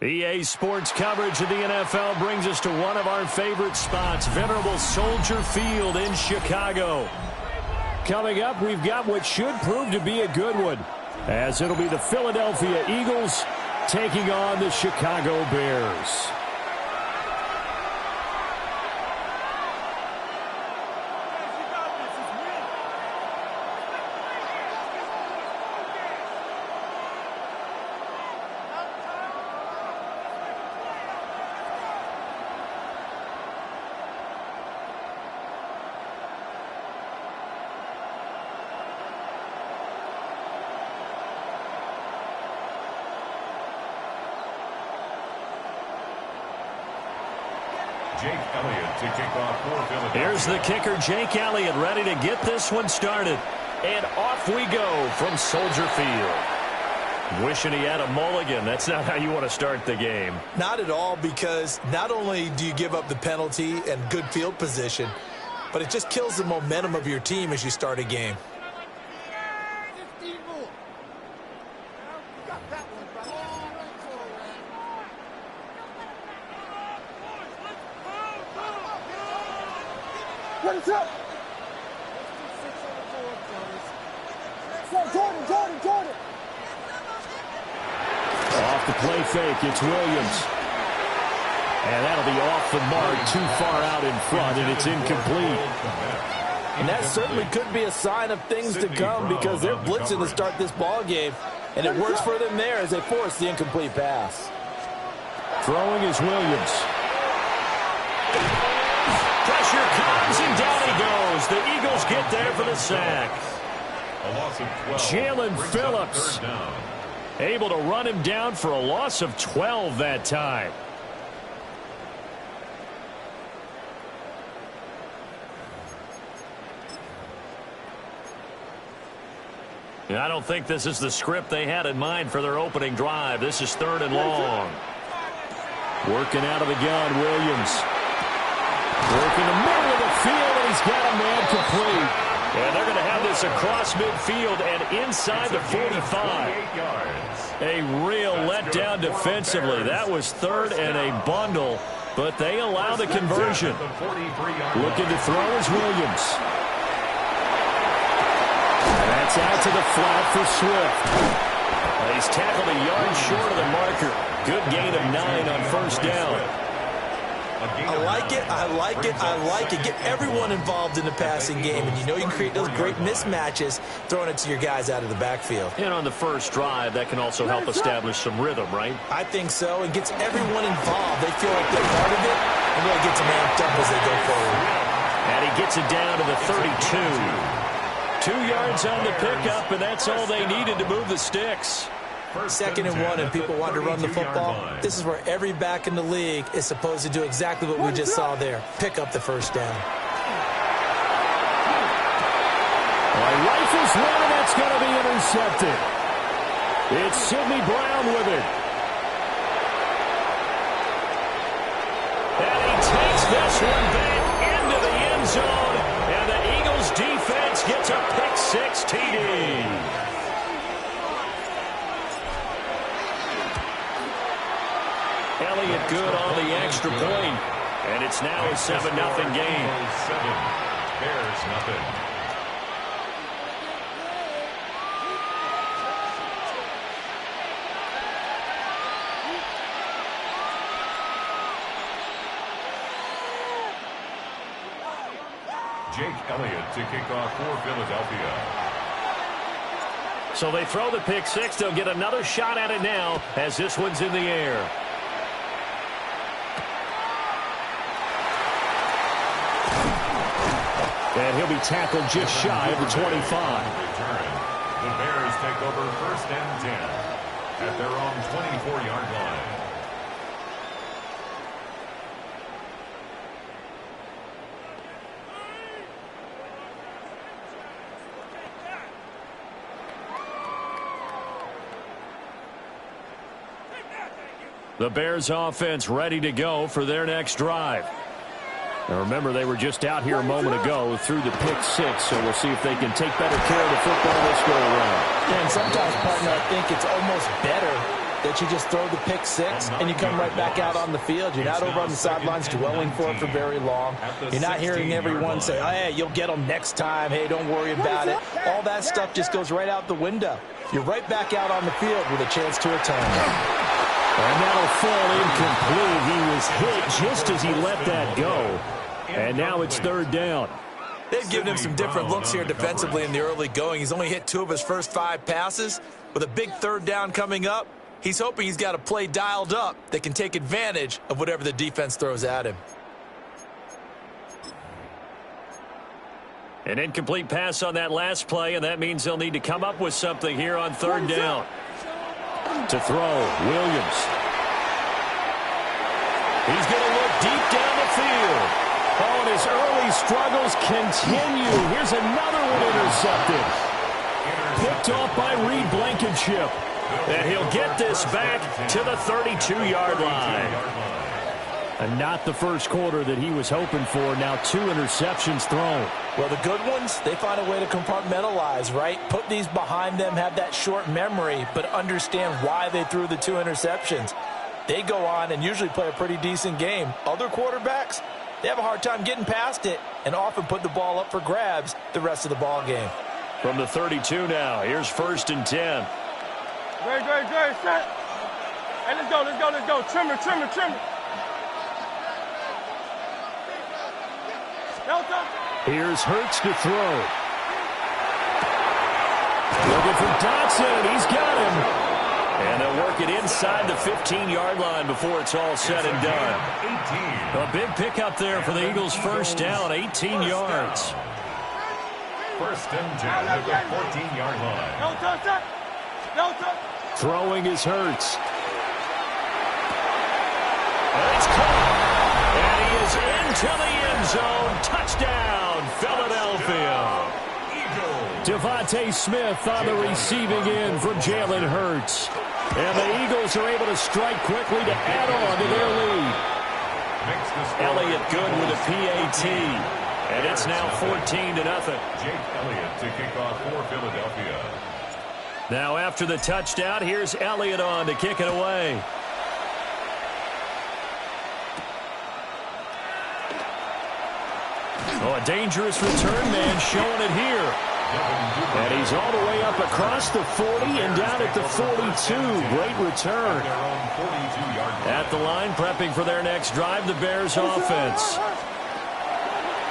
EA Sports coverage of the NFL brings us to one of our favorite spots, venerable Soldier Field in Chicago. Coming up, we've got what should prove to be a good one, as it'll be the Philadelphia Eagles taking on the Chicago Bears. Here's the kicker, Jake Elliott, ready to get this one started. And off we go from Soldier Field. Wishing he had a mulligan. That's not how you want to start the game. Not at all, because not only do you give up the penalty and good field position, but it just kills the momentum of your team as you start a game. What's up? Jordan. Off the play fake, it's Williams. And that'll be off the mark, too far out in front, and it's incomplete. And that certainly could be a sign of things to come, because they're blitzing to start this ball game, and it works for them there as they force the incomplete pass. Throwing is Williams. Pressure comes, and down he goes. The Eagles get there for the sack. Jalen Phillips able to run him down for a loss of 12 that time. I don't think this is the script they had in mind for their opening drive. This is 3rd and long. Working out of the gun, Williams. Working the middle of the field, and he's got a man complete. And they're going to have this across midfield and inside the 45. A real letdown defensively. That was 3rd and a bundle. but they allow the conversion. Looking to throw is Williams. And that's out to the flat for Swift. He's tackled a yard short of the marker. Good gain of 9 on first down. I like it, I like it, I like it. Get everyone involved in the passing game, and you know you can create those great mismatches throwing it to your guys out of the backfield. And on the first drive, that can also help establish some rhythm, right? I think so. It gets everyone involved. They feel like they're part of it, and really gets them amped up as they go forward. And he gets it down to the 32. 2 yards on the pickup, and that's all they needed to move the sticks. 2nd and 1, and people want to run the football. This is where every back in the league is supposed to do exactly what we just saw there. Pick up the first down. Rifles one, and that's going to be intercepted. It's Sidney Brown with it. And he takes this one back into the end zone, and the Eagles defense gets a pick-6 TD. Elliott good on the extra point, and it's now a 7-0 game. 7, Bears nothing. Jake Elliott to kick off for Philadelphia. So they throw the pick-6. They'll get another shot at it now as this one's in the air. And he'll be tackled just shy of the 25. The Bears take over 1st and 10 at their own 24-yard line. The Bears offense ready to go for their next drive. Now remember, they were just out here a moment ago through the pick-6, so we'll see if they can take better care of the football this go around. And sometimes, partner, I think it's almost better that you just throw the pick-6 and you come right back out on the field. You're not over on the sidelines dwelling for it for very long. You're not hearing everyone say, oh, hey, you'll get them next time. Hey, don't worry about it. All that stuff just goes right out the window. You're right back out on the field with a chance to return it. And that'll fall incomplete. He was hit just as he let that go. And now it's 3rd down. They've given him some different looks here defensively in the early going. He's only hit 2 of his first 5 passes. With a big 3rd down coming up, he's hoping he's got a play dialed up that can take advantage of whatever the defense throws at him. An incomplete pass on that last play, and that means they'll need to come up with something here on 3rd down. To throw, Williams. He's going to look deep down the field. Oh, and his early struggles continue. Here's another one intercepted. Picked off by Reed Blankenship. And he'll get this back to the 32-yard line. And not the first quarter that he was hoping for. Now 2 interceptions thrown. Well, the good ones, they find a way to compartmentalize, right? Put these behind them, have that short memory, but understand why they threw the 2 interceptions. They go on and usually play a pretty decent game. Other quarterbacks, they have a hard time getting past it and often put the ball up for grabs the rest of the ball game. From the 32 now, here's 1st and 10. Great, set. Hey, let's go. Trimmer. Here's Hurts to throw. Looking for Dotson. He's got him. And they'll work it inside the 15-yard line before it's all said and done. A big pickup there for the Eagles' first down, 18 yards. 1st and 10 at the 14-yard line. Throwing is Hurts. And it's caught. And he is into the end zone. Touchdown, Philadelphia. Devontae Smith on the receiving end from Jalen Hurts. And the Eagles are able to strike quickly to add on to their lead. Elliott good with a PAT. And it's now 14-0. Jake Elliott to kick off for Philadelphia. Now after the touchdown, here's Elliott on to kick it away. Oh, a dangerous return man showing it here. And he's all the way up across the 40 and down at the 42. Great return. At the line, prepping for their next drive, the Bears offense.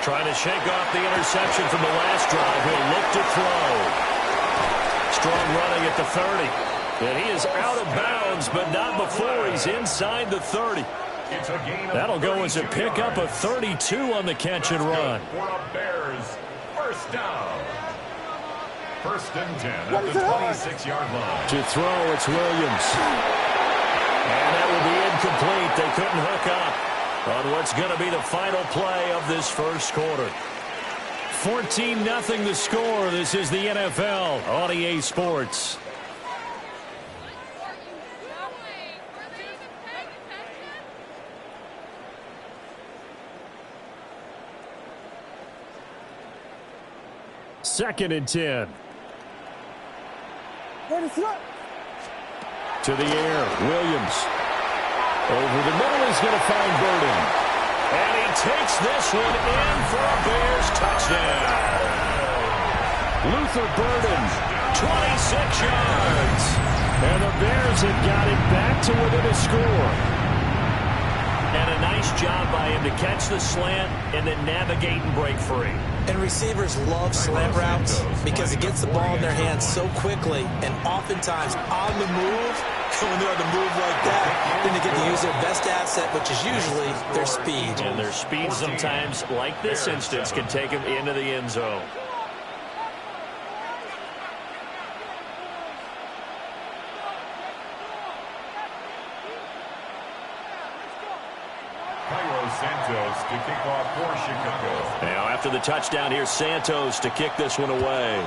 Trying to shake off the interception from the last drive. He'll look to throw. Strong running at the 30. And he is out of bounds, but not before he's inside the 30. That'll go as a pickup of 32 on the catch and run. For a Bears first down. First and 10 at the 26-yard line. To throw, it's Williams. And that will be incomplete. They couldn't hook up on what's going to be the final play of this first quarter. 14-0 the score. This is the NFL on EA Sports. Second and 10. To the air, Williams. Over the middle, he's going to find Burden. And he takes this one in for a Bears touchdown. Luther Burden, 26 yards. And the Bears have got it back to within a score. And a nice job by him to catch the slant and then navigate and break free. And receivers love slant routes because it gets the ball in their hands so quickly and oftentimes on the move. When they're on the move like that, then they get to use their best asset, which is usually their speed. And their speed sometimes, like this instance, can take them into the end zone. Santos to kick off for Chicago. Now after the touchdown, here's Santos to kick this one away.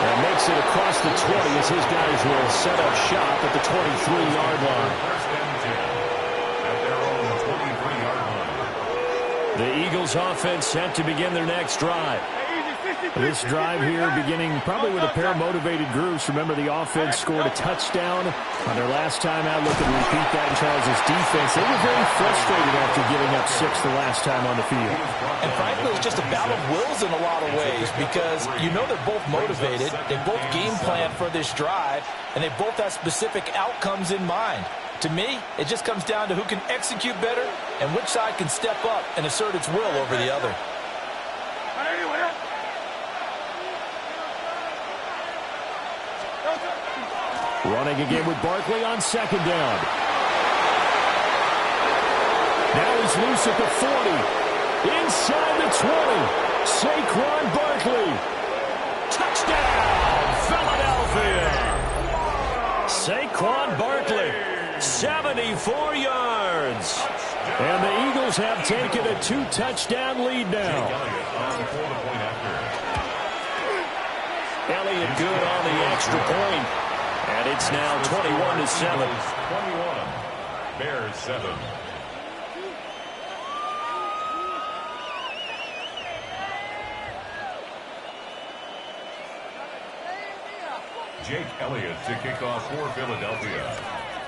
And makes it across the 20 as his guys will set up shop at the 23-yard line. First and 10 at their own 23-yard line. The Eagles offense set to begin their next drive. This drive here beginning probably with a pair of motivated groups. Remember, the offense scored a touchdown on their last time out. Looking to repeat that in Charles' defense. They were very frustrated after giving up 6 the last time on the field. And frankly, it's just a battle of wills in a lot of ways because you know they're both motivated. They both game plan for this drive, and they both have specific outcomes in mind. To me, it just comes down to who can execute better and which side can step up and assert its will over the other. Running again with Barkley on second down. Now he's loose at the 40. Inside the 20. Saquon Barkley. Touchdown, Philadelphia. Saquon Barkley, 74 yards. And the Eagles have taken a 2-touchdown lead now. Elliott good on the extra point. And it's now 21-7. 21. Bears 7. Jake Elliott to kick off for Philadelphia.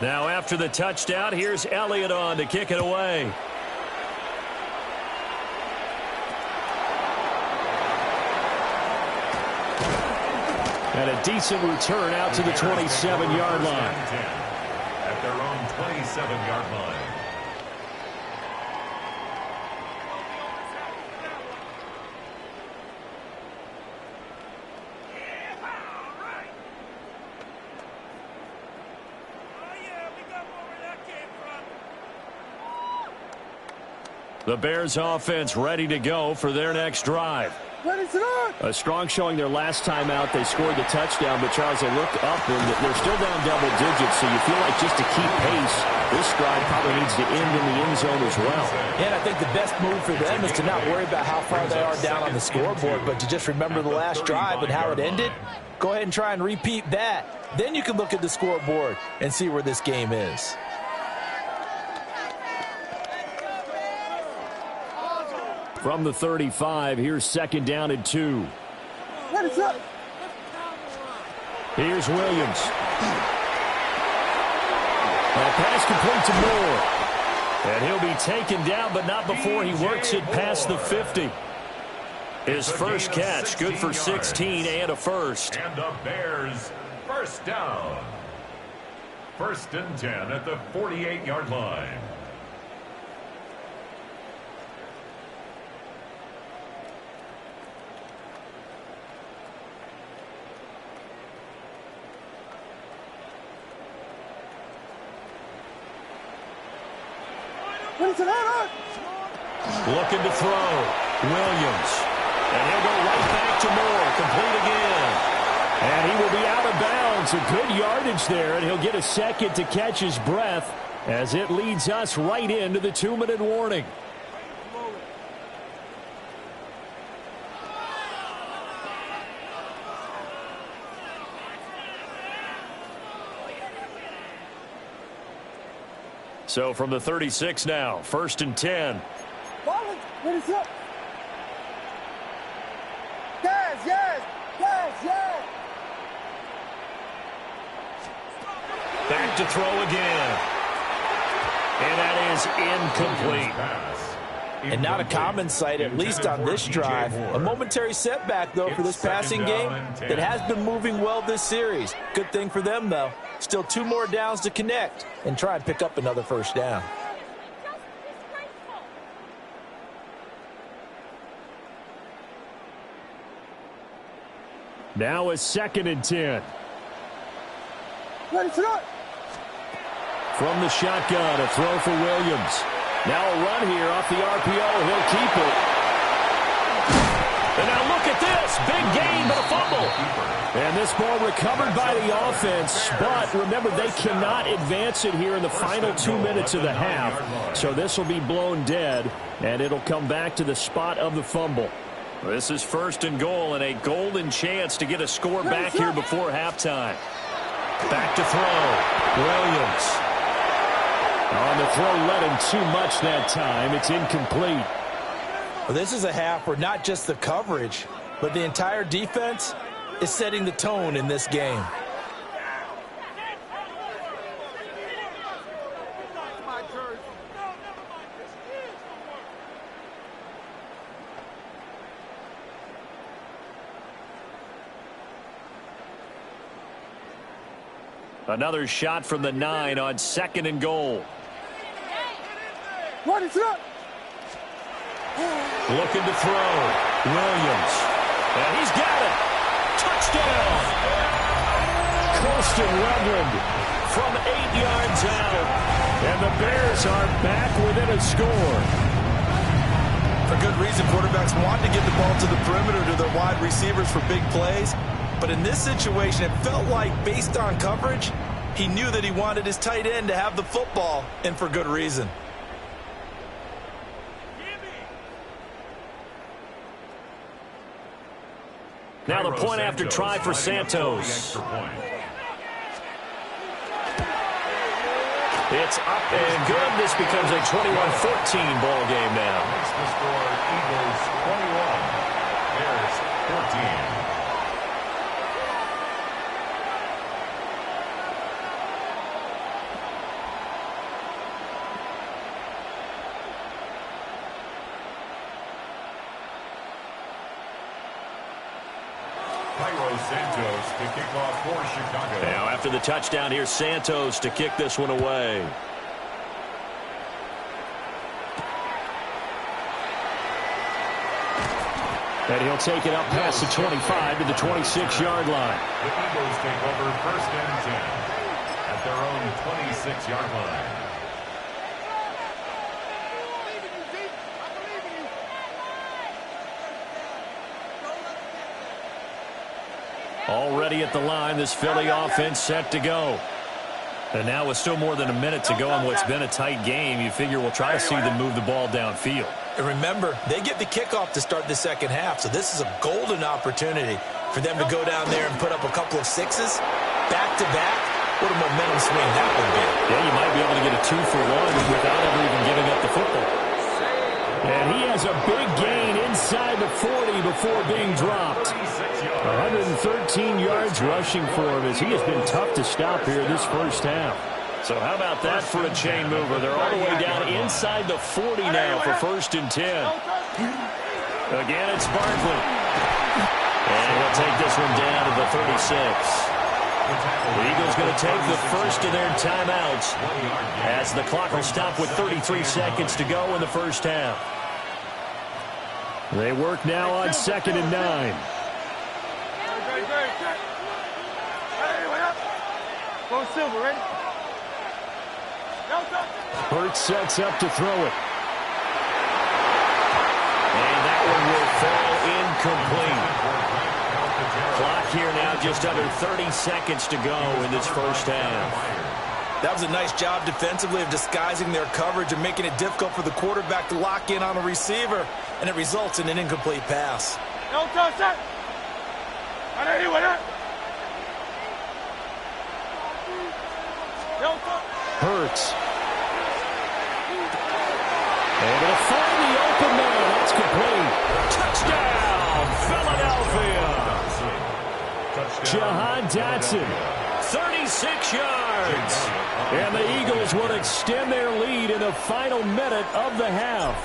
Now after the touchdown, here's Elliott on to kick it away. And a decent return out to the 27-yard line. At their own 27-yard line. The Bears offense ready to go for their next drive. A strong showing their last time out. They scored the touchdown, but Charles, they look up and they're still down double digits, so you feel like just to keep pace, this drive probably needs to end in the end zone as well. Yeah, and I think the best move for them is to not worry about how far they are down on the scoreboard, but to just remember the last drive and how it ended. Go ahead and try and repeat that. Then you can look at the scoreboard and see where this game is. From the 35, here's second down and 2. Here's Williams. That pass complete to Moore. And he'll be taken down, but not before he works it past the 50. His first catch, good for 16 and a first. And the Bears, first down. 1st and 10 at the 48-yard line. Looking to throw. Williams. And he'll go right back to Moore. Complete again. And he will be out of bounds. A good yardage there, and he'll get a second to catch his breath as it leads us right into the 2-minute warning. So from the 36 now, 1st and 10. Back to throw again. And that is incomplete. And not a common sight, at least on this drive. A momentary setback, though, for this passing game that has been moving well this series. Good thing for them, though. Still 2 more downs to connect and try and pick up another first down. Now a 2nd and 10. From the shotgun, a throw for Williams. Now a run here off the RPO. He'll keep it. And now look at this. Big gain, but a fumble. And this ball recovered by the offense. But remember, they cannot advance it here in the final 2 minutes of the half. So this will be blown dead, and it'll come back to the spot of the fumble. This is 1st and goal, and a golden chance to get a score back here before halftime. Back to throw. Williams. On the throw, led him too much that time. It's incomplete. Well, this is a half where not just the coverage, but the entire defense is setting the tone in this game. Another shot from the 9 on 2nd and goal. Looking to throw. Williams. And he's got it. Touchdown. Colston Reverend from 8 yards out. And the Bears are back within a score. For good reason, quarterbacks want to get the ball to the perimeter to their wide receivers for big plays. But in this situation, it felt like, based on coverage, he knew that he wanted his tight end to have the football, and for good reason. Now the point after try for Santos. It's up and good. This becomes a 21-14 ball game now. The score, Eagles 21, Bears 14. Santos to kick off for Chicago. Now after the touchdown, here's Santos to kick this one away. And he'll take it up past the 25 to the 26-yard line. The Eagles take over 1st and 10 at their own 26-yard line. Already at the line, this Philly offense set to go. And now with still more than a minute to go in what's been a tight game, you figure we'll try to see them move the ball downfield. And remember, they get the kickoff to start the second half, so this is a golden opportunity for them to go down there and put up a couple of sixes back-to-back. What a momentum swing that would be. Yeah, you might be able to get a 2-for-1 without ever even giving up the football. And he has a big gain inside the 40 before being dropped. 113 yards yards rushing for him as he has been tough to stop here this first half. So how about that for a chain mover? They're all the way down inside the 40 now for 1st and 10. Again, it's Barkley. And he'll take this one down to the 36. The Eagles going to take the first of their timeouts as the clock will stop with 33 seconds to go in the first half. They work now on 2nd and 9. Go Silver, ready? Hurts sets up to throw it. And that one will fall incomplete. Clock here now just under 30 seconds to go in this first half. That was a nice job defensively of disguising their coverage and making it difficult for the quarterback to lock in on a receiver, and it results in an incomplete pass. Hurts. Able to find the open man. That's complete. Touchdown, Philadelphia. Jahan Dotson, 36 yards. And the Eagles will extend their lead in the final minute of the half.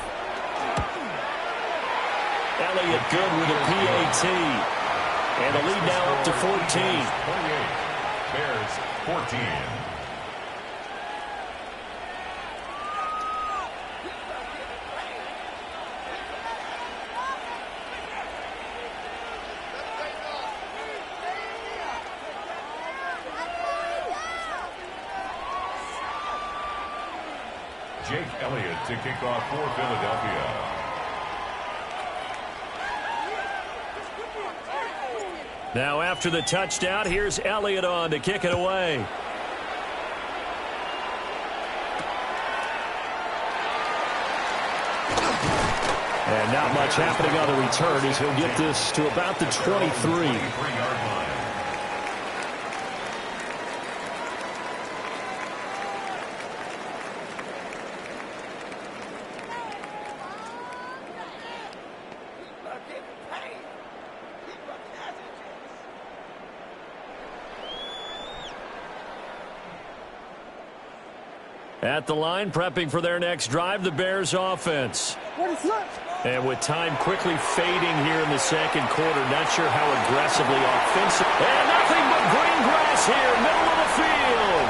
Elliott good with a PAT. And the lead now up to 14. 28. Bears 14. Jake Elliott to kick off for Philadelphia. Now after the touchdown, here's Elliott on to kick it away. And not much happening on the return as he'll get this to about the 23. At the line, prepping for their next drive, the Bears offense. And with time quickly fading here in the second quarter, not sure how aggressively offensive. And nothing but green grass here, middle of the field.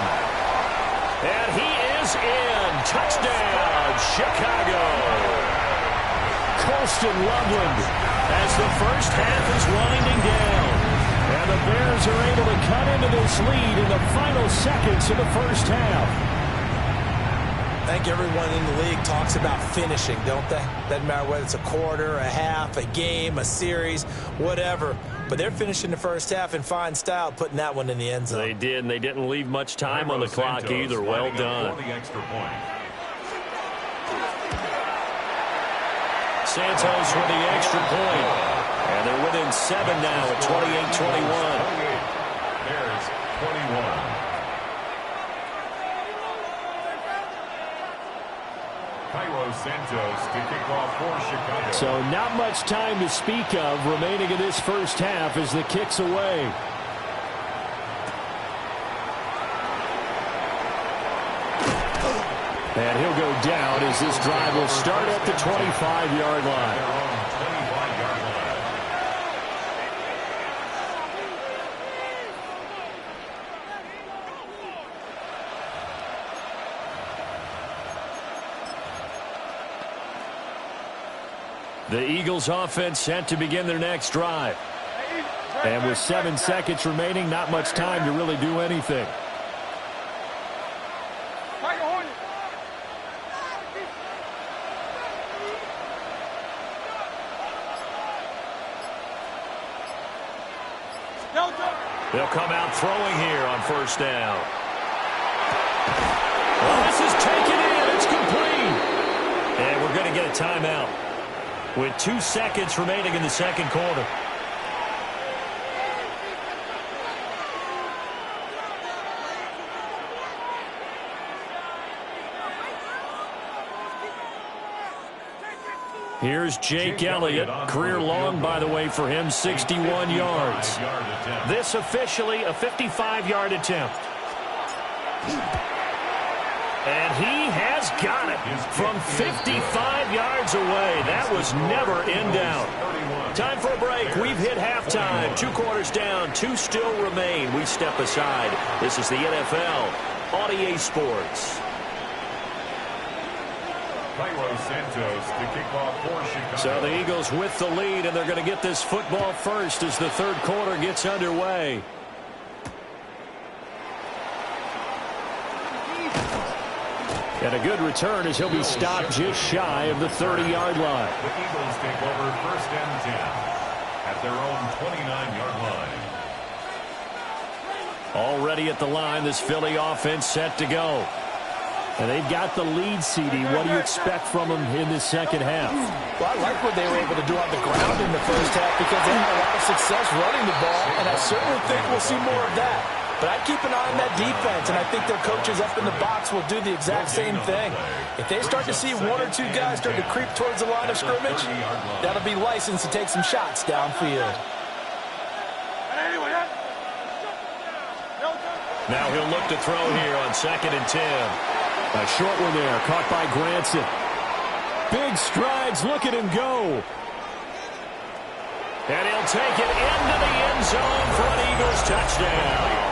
And he is in. Touchdown, Chicago. Colston Loveland as the first half is winding down. And the Bears are able to cut into this lead in the final seconds of the first half. I think everyone in the league talks about finishing, don't they? Doesn't matter whether it's a quarter, a half, a game, a series, whatever. But they're finishing the first half in fine style, putting that one in the end zone. They did, and they didn't leave much time on the clock either. Well done. Santos with the extra point. And they're within 7 now at 28-21. Bears 21. Santos to kick off for Chicago. So not much time to speak of remaining in this first half as the kick's away. And he'll go down as this drive will start at the 25-yard line. The Eagles offense set to begin their next drive. And with 7 seconds remaining, not much time to really do anything. They'll come out throwing here on first down. Well, this is taken in. It's complete. And we're going to get a timeout with 2 seconds remaining in the second quarter. Here's Jake Elliott. Career long, by the way, for him, 61 yards. This officially a 55-yard attempt. And he has got it from 55 yards away. That was never in doubt. Time for a break. We've hit halftime. 2 quarters down. 2 still remain. We step aside. This is the NFL on EA Sports. Santos to kick off for Chicago. So the Eagles with the lead, and they're going to get this football first as the third quarter gets underway. And a good return as he'll be stopped just shy of the 30-yard line. The Eagles take over first and 10 at their own 29-yard line. Already at the line, this Philly offense set to go. And they've got the lead, CD. What do you expect from them in this second half? Well, I like what they were able to do on the ground in the first half because they had a lot of success running the ball, and I certainly think we'll see more of that. But I'd keep an eye on that defense, and I think their coaches up in the box will do the exact same thing. If they start to see 1 or 2 guys start to creep towards the line of scrimmage, that'll be licensed to take some shots downfield. Now he'll look to throw here on 2nd and 10. A short one there, caught by Granson. Big strides, look at him go. And he'll take it into the end zone for an Eagles touchdown.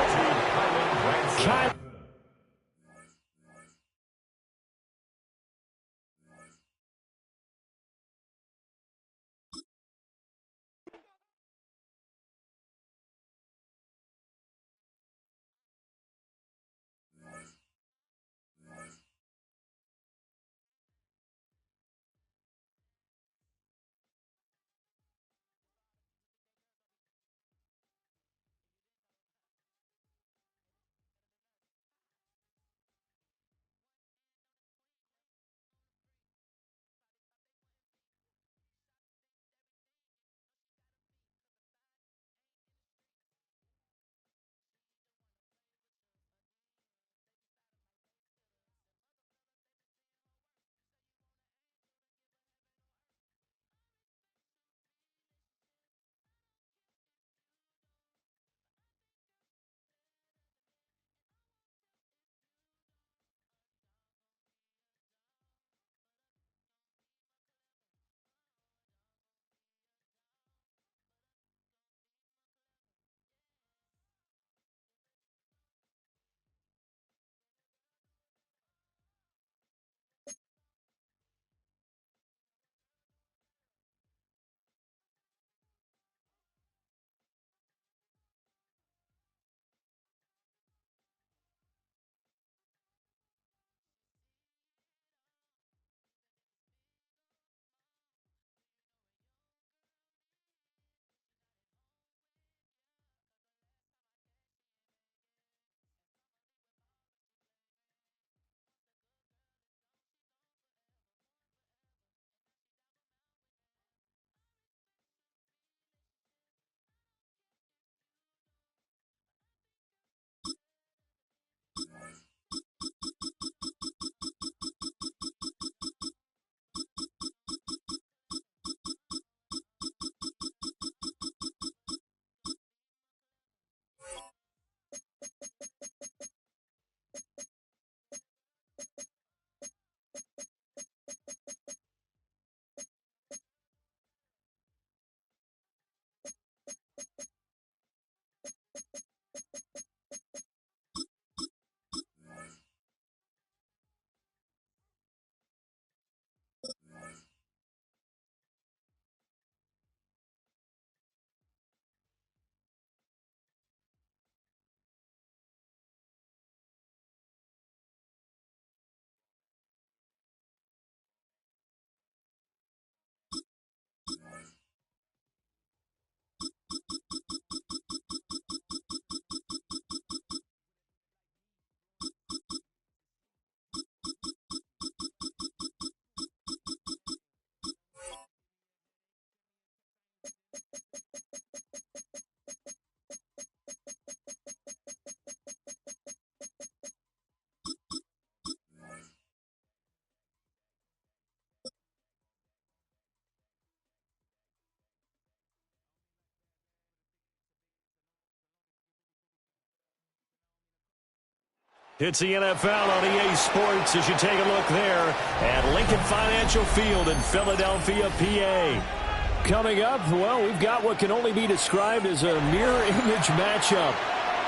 It's the NFL on EA Sports as you take a look there at Lincoln Financial Field in Philadelphia, PA. Coming up, well, we've got what can only be described as a mirror image matchup,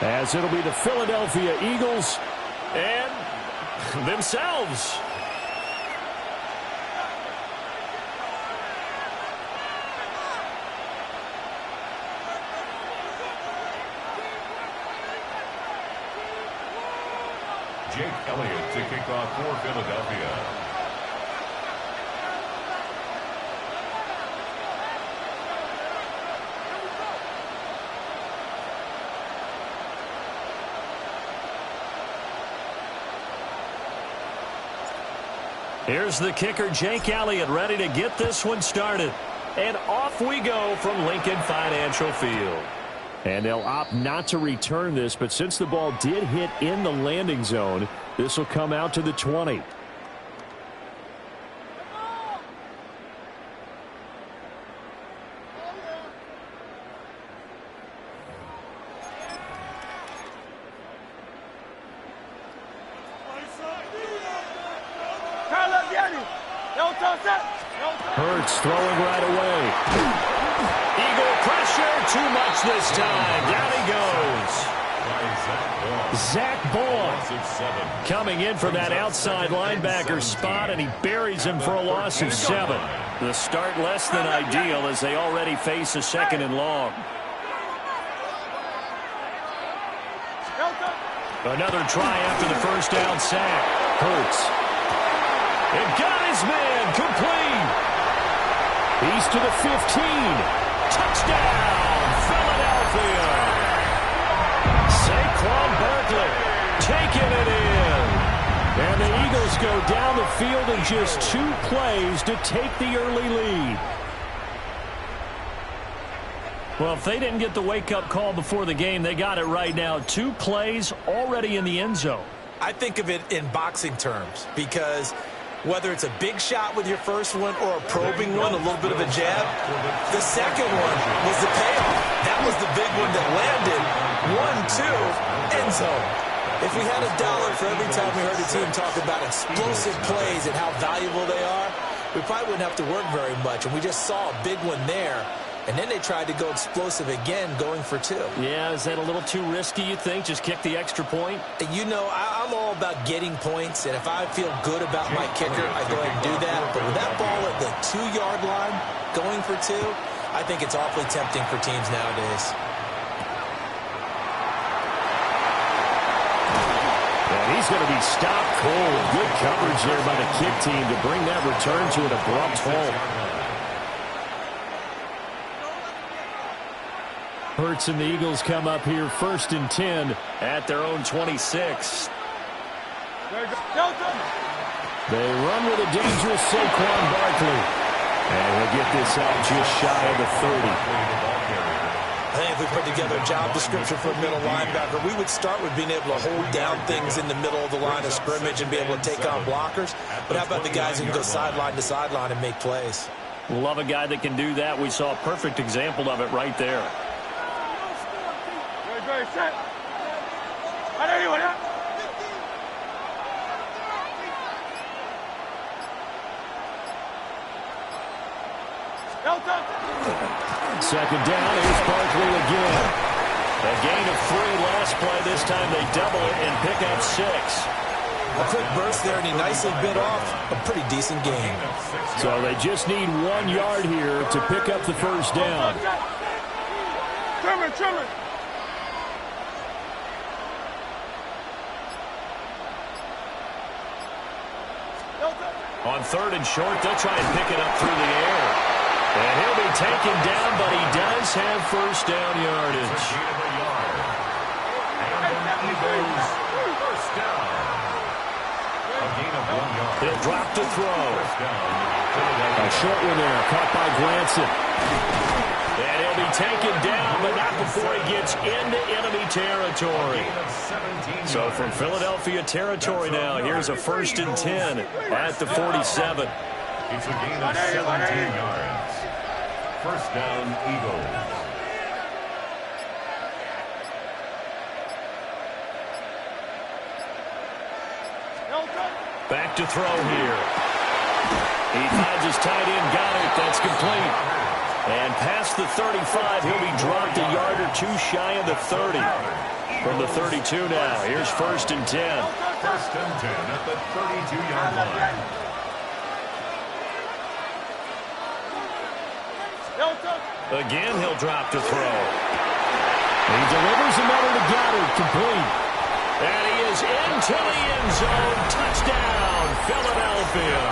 as it'll be the Philadelphia Eagles and themselves. Jake Elliott to kick off for Philadelphia. Here's the kicker, Jake Elliott, ready to get this one started. And off we go from Lincoln Financial Field. And they'll opt not to return this, but since the ball did hit in the landing zone, this will come out to the 20. Hurts throwing right away. Eagle pressure, too much this time. Down he goes. Zach Ball coming in from that outside linebacker spot, and he buries him for a loss of 7. The start less than ideal as they already face a 2nd and long. Another try after the first down sack. Hurts. It got his man complete. He's to the 15. Touchdown, Philadelphia. Saquon Barkley taking it in. And the Eagles go down the field in just 2 plays to take the early lead. Well, if they didn't get the wake-up call before the game, they got it right now. 2 plays already in the end zone. I think of it in boxing terms because whether it's a big shot with your first one or a probing one, a little bit of a jab, the second one was the payoff. That was the big one that landed. 1-2, end zone. If we had $1 for every time we heard a team talk about explosive plays and how valuable they are, we probably wouldn't have to work very much. And we just saw a big one there. And then they tried to go explosive again, going for 2. Yeah, is that a little too risky, you think? Just kick the extra point? You know, I'm all about getting points, and if I feel good about my kicker, I go ahead and do that. But with that ball at the 2-yard line, going for 2, I think it's awfully tempting for teams nowadays. And he's going to be stopped cold. Good coverage there by the kick team to bring that return to an abrupt halt. Hurts and the Eagles come up here 1st and 10 at their own 26. They run with a dangerous Saquon Barkley. And he'll get this out just shy of the 30. I think if we put together a job description for a middle linebacker, we would start with being able to hold down things in the middle of the line of scrimmage and be able to take on blockers. But how about the guys who can go sideline to sideline and make plays? Love a guy that can do that. We saw a perfect example of it right there. Set. Anyone else? Second down, here's Barkley again. A gain of 3 last play. This time they double it and pick up 6. A quick burst there, and he nicely bit off a pretty decent gain. So they just need 1 yard here to pick up the first down. Trimmer. On 3rd and short, they'll try and pick it up through the air. And he'll be taken down, but he does have first down yardage. He'll drop to throw. A short one there, caught by Granson. And he'll be taken down, but not before he gets into enemy territory. So from Philadelphia territory now, here's a 1st and 10 at the 47. It's a gain of 17 yards. First down, Eagles. Back to throw here. He finds his tight end, got it. That's complete. And past the 35, he'll be dropped a yard or two shy of the 30. From the 32 now, here's 1st and 10. 1st and 10 at the 32-yard line. Again, he'll drop to throw. He delivers another to Goddard, complete. And he is into the end zone. Touchdown, Philadelphia.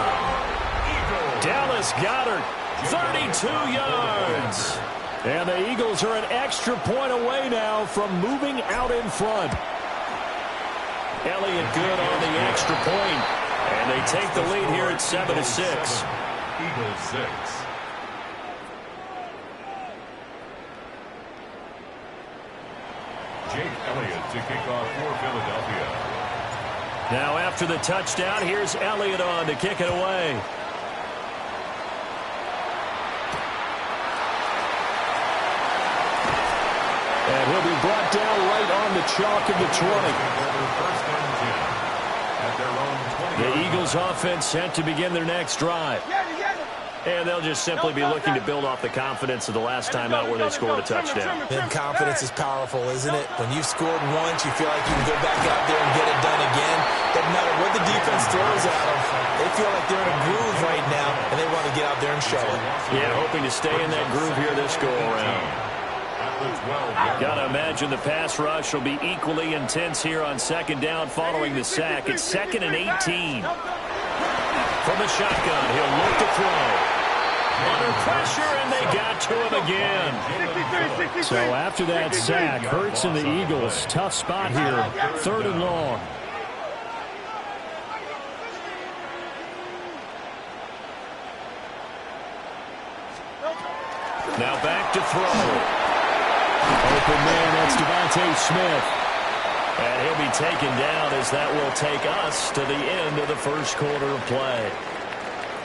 Dallas Goedert, 32 yards. And the Eagles are an extra point away now from moving out in front. Elliott good on the extra point. And they take the lead here at 7-6. Eagles 6. Jake Elliott to kick off for Philadelphia. Now after the touchdown, here's Elliott on to kick it away. And he'll be brought down right on the chalk of the 20. The Eagles offense set to begin their next drive. And they'll just simply be looking to build off the confidence of the last time out where they scored a touchdown. And confidence is powerful, isn't it? When you've scored once, you feel like you can go back out there and get it done again. Doesn't matter what the defense throws at them. They feel like they're in a groove right now, and they want to get out there and show it. Yeah, hoping to stay in that groove here this go-around. Got to imagine the pass rush will be equally intense here on 2nd down following the sack. It's 2nd and 18. From the shotgun, he'll look to throw. Under pressure, and they got to him again. So after that sack, Hurts and the Eagles, tough spot here, 3rd and long. Now back to throw. Open man, that's Devontae Smith. And he'll be taken down as that will take us to the end of the 1st quarter of play.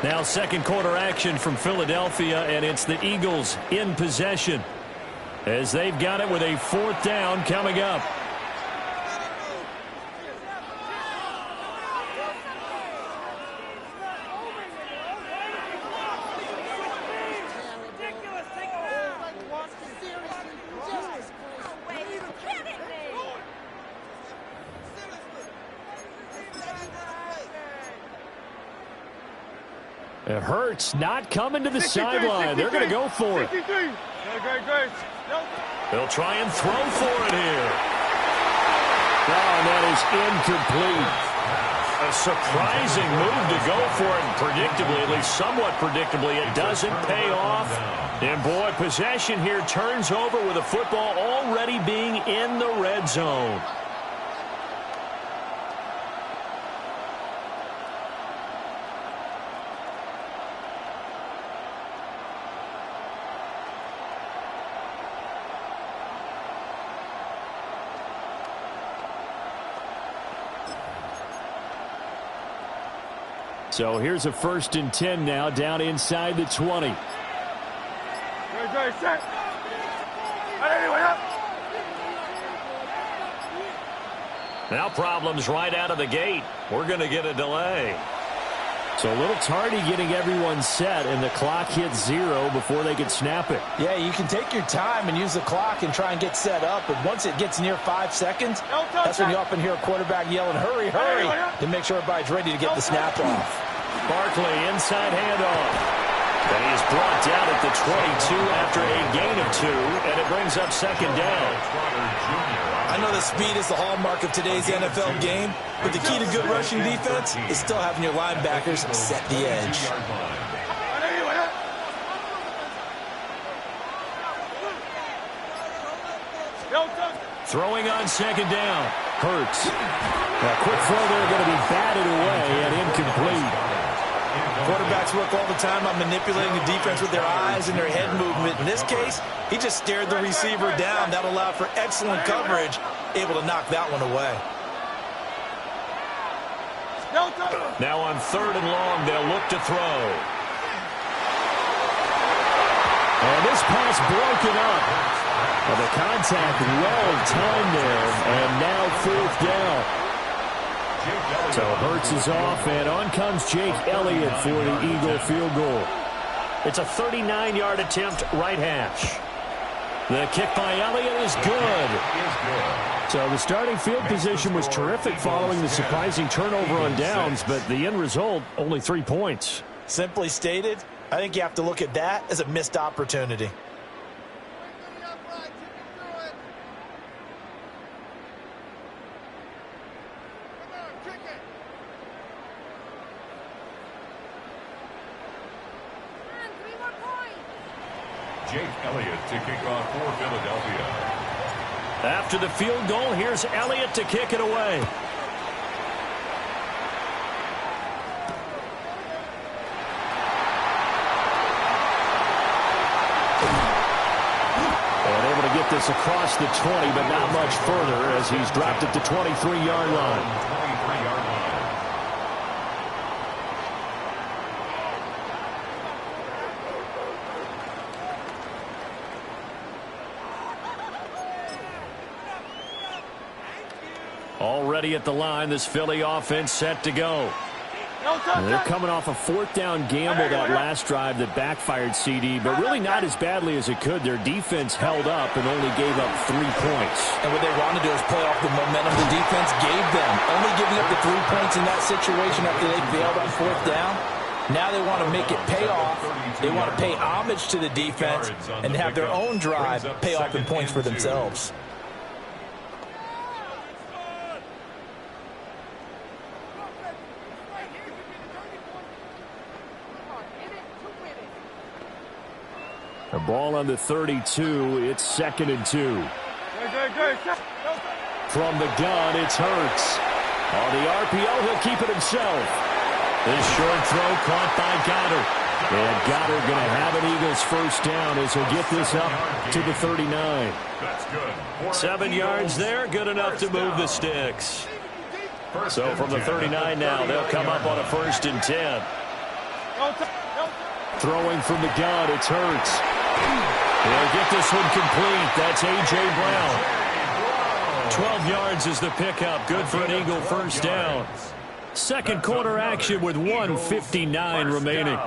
Now 2nd quarter action from Philadelphia, and it's the Eagles in possession as they've got it with a 4th down coming up. It hurts, not coming to the sideline. They're going to go for it. They'll try and throw for it here. Oh, and that is incomplete. A surprising move to go for it, and predictably, at least somewhat predictably, it doesn't pay off. And boy, possession here turns over with the football already being in the red zone. So here's a 1st and 10 now, down inside the 20. Now problems right out of the gate. We're going to get a delay. So a little tardy getting everyone set, and the clock hits 0 before they can snap it. Yeah, you can take your time and use the clock and try and get set up, but once it gets near 5 seconds, that's when you often hear a quarterback yelling, hurry, hurry, to make sure everybody's ready to get the snap off. Barkley, inside handoff. And he is brought down at the 22 after a gain of 2, and it brings up 2nd down. I know that speed is the hallmark of today's NFL game, but the key to good rushing defense is still having your linebackers set the edge. Throwing on 2nd down. Hurts. A quick throw there going to be batted away and incomplete. Quarterbacks work all the time on manipulating the defense with their eyes and their head movement. In this case, he just stared the receiver down. That allowed for excellent coverage, able to knock that one away. Now on 3rd and long, they'll look to throw. And this pass broken up. Well, the contact well timed there, and now 4th down. So Hurts is off, and on comes Jake Elliott for the Eagle field goal. It's a 39-yard attempt, right hash. The kick by Elliott is good. So the starting field position was terrific following the surprising turnover on downs, but the end result, only 3 points. Simply stated, I think you have to look at that as a missed opportunity. Jake Elliott to kick off for Philadelphia. After the field goal, here's Elliott to kick it away. And able to get this across the 20, but not much further as he's dropped it to 23-yard line. 23-yard line. Already at the line, this Philly offense set to go. And they're coming off a 4th down gamble that last drive that backfired CD, but really not as badly as it could. Their defense held up and only gave up 3 points. And what they want to do is play off the momentum the defense gave them. Only giving up the 3 points in that situation after they failed on 4th down. Now they want to make it pay off. They want to pay homage to the defense and have their own drive pay off in points for themselves. The ball on the 32. It's 2nd and 2. From the gun, it's Hurts. On the RPO, he'll keep it himself. This short throw caught by Goddard. And Goddard going to have an Eagles first down as he'll get this up to the 39. That's good. 7 yards there, good enough to move the sticks. So from the 39 now, they'll come up on a 1st and 10. Throwing from the gun, it's Hurts. They'll get this one complete. That's A.J. Brown. 12 yards is the pickup. Good for an Eagle first down. Second quarter action with 1:59 remaining.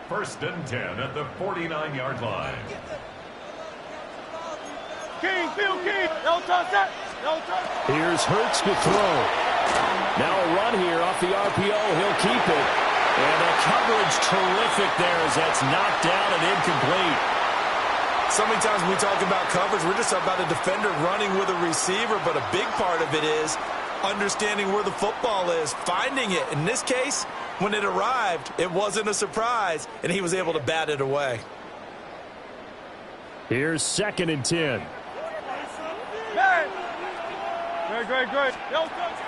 1st and 10 at the 49-yard line. Here's Hurts to throw. Now a run here off the RPO. He'll keep it. And the coverage terrific there as that's knocked down and incomplete. So many times when we talk about coverage, we're just about a defender running with a receiver, but a big part of it is understanding where the football is, finding it. In this case, when it arrived, it wasn't a surprise, and he was able to bat it away. Here's 2nd and 10. Great.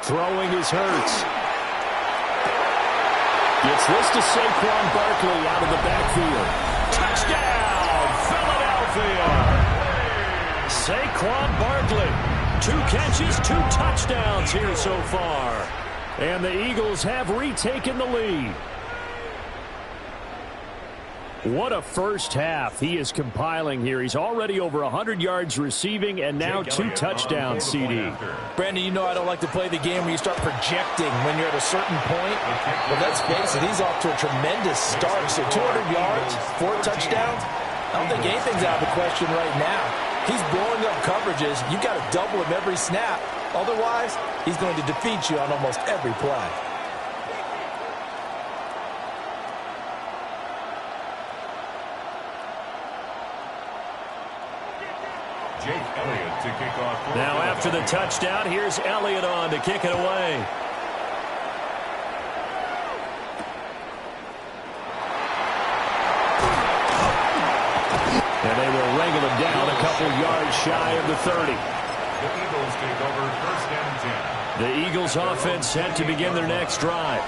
Throwing is Hurts. Gets this to Saquon Barkley out of the backfield. Touchdown, Philadelphia! Saquon Barkley. 2 catches, 2 touchdowns here so far. And the Eagles have retaken the lead. What a first half he is compiling here. He's already over 100 yards receiving and now 2 touchdowns, CD. Brandon, you know I don't like to play the game where you start projecting when you're at a certain point. But let's face it, he's off to a tremendous start. So 200 yards, 4 touchdowns. I don't think anything's out of the question right now. He's blowing up coverages. You've got to double him every snap. Otherwise, he's going to defeat you on almost every play. Jake Elliott to kick off. Now after the touchdown, here's Elliott on to kick it away. And they will wrangle him down a couple yards shy of the 30. The Eagles take over 1st and 10. The Eagles offense set to begin their next drive.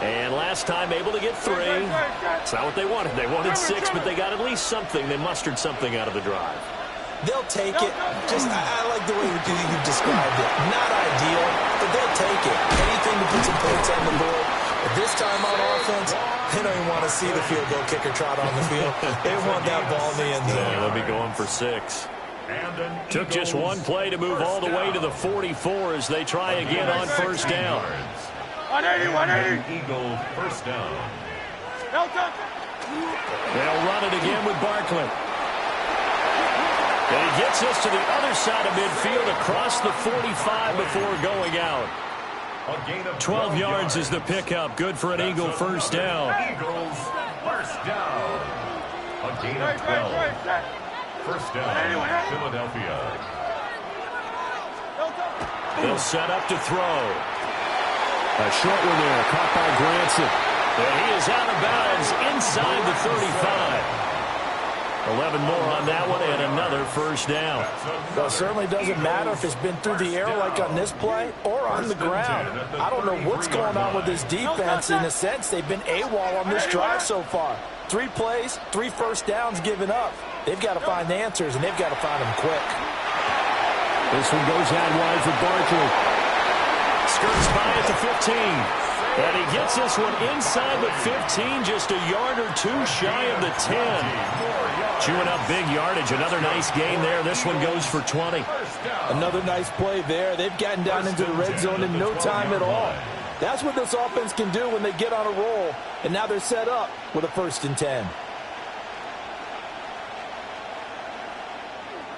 And last time able to get 3. It's not what they wanted. They wanted 6, but they got at least something. They mustered something out of the drive. They'll take it. I like the way you described it. Not ideal, but they'll take it. Anything to put some points on the board. But this time on offense, they don't even want to see the field goal kicker trot on the field. They want that ball in the end zone. Yeah, they'll be going for 6. Took just one play to move all the way to the 44 as they try again on first down. 180. Eagles first down. They'll run it again with Barkley. And he gets us to the other side of midfield across the 45 before going out. 12 yards is the pickup. Good for an Eagle first down. Eagles first down. A gain of 12. First down, Philadelphia. They'll set up to throw. A short one there, caught by Granson. And he is out of bounds inside the 35. 11 more on that one and another first down. Well, it certainly doesn't matter if it's been through the air like on this play or on the ground. I don't know what's going on with this defense. In a sense, they've been AWOL on this drive so far. 3 plays, 3 first downs given up. They've got to find answers, and they've got to find them quick. This one goes out wide for Barkley. Skirts by at the 15. And he gets this one inside the 15, just a yard or 2 shy of the 10. Chewing up big yardage. Another nice gain there. This one goes for 20. Another nice play there. They've gotten down into the red zone in no time at all. That's what this offense can do when they get on a roll. And now they're set up with a 1st and 10.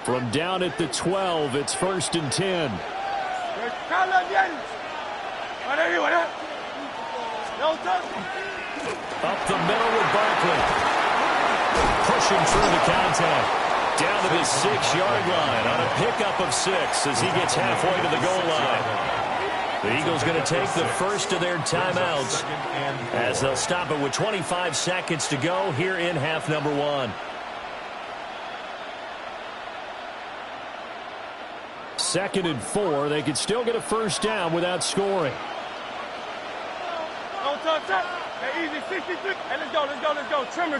From down at the 12, it's 1st and 10. Up the middle with Barkley. Pushing through the contact. Down to the 6-yard line on a pickup of 6 as he gets halfway to the goal line. The Eagles going to take the first of their timeouts as they'll stop it with 25 seconds to go here in half number 1. 2nd and 4. They could still get a first down without scoring. Hey, easy, 63. Hey, let's go. Trimmer.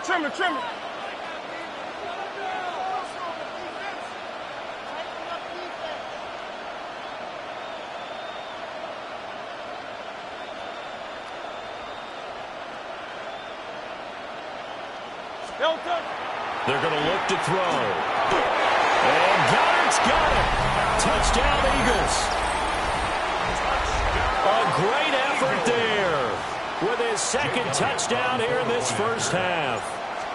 They're going to look to throw. And Goddard's got it. Touchdown, Eagles. A great effort there with his 2nd touchdown here in this first half.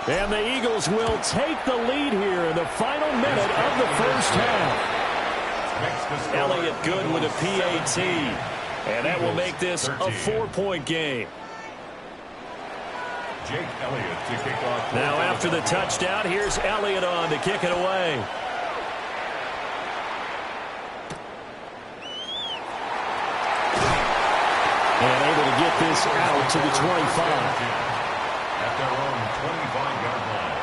And the Eagles will take the lead here in the final minute of the first half. Elliott good with a PAT. And that will make this a 4-point game. Jake Elliott to kick off. Now after the touchdown, here's Elliott on to kick it away. And able to get this out to the 25. At their own 25-yard line.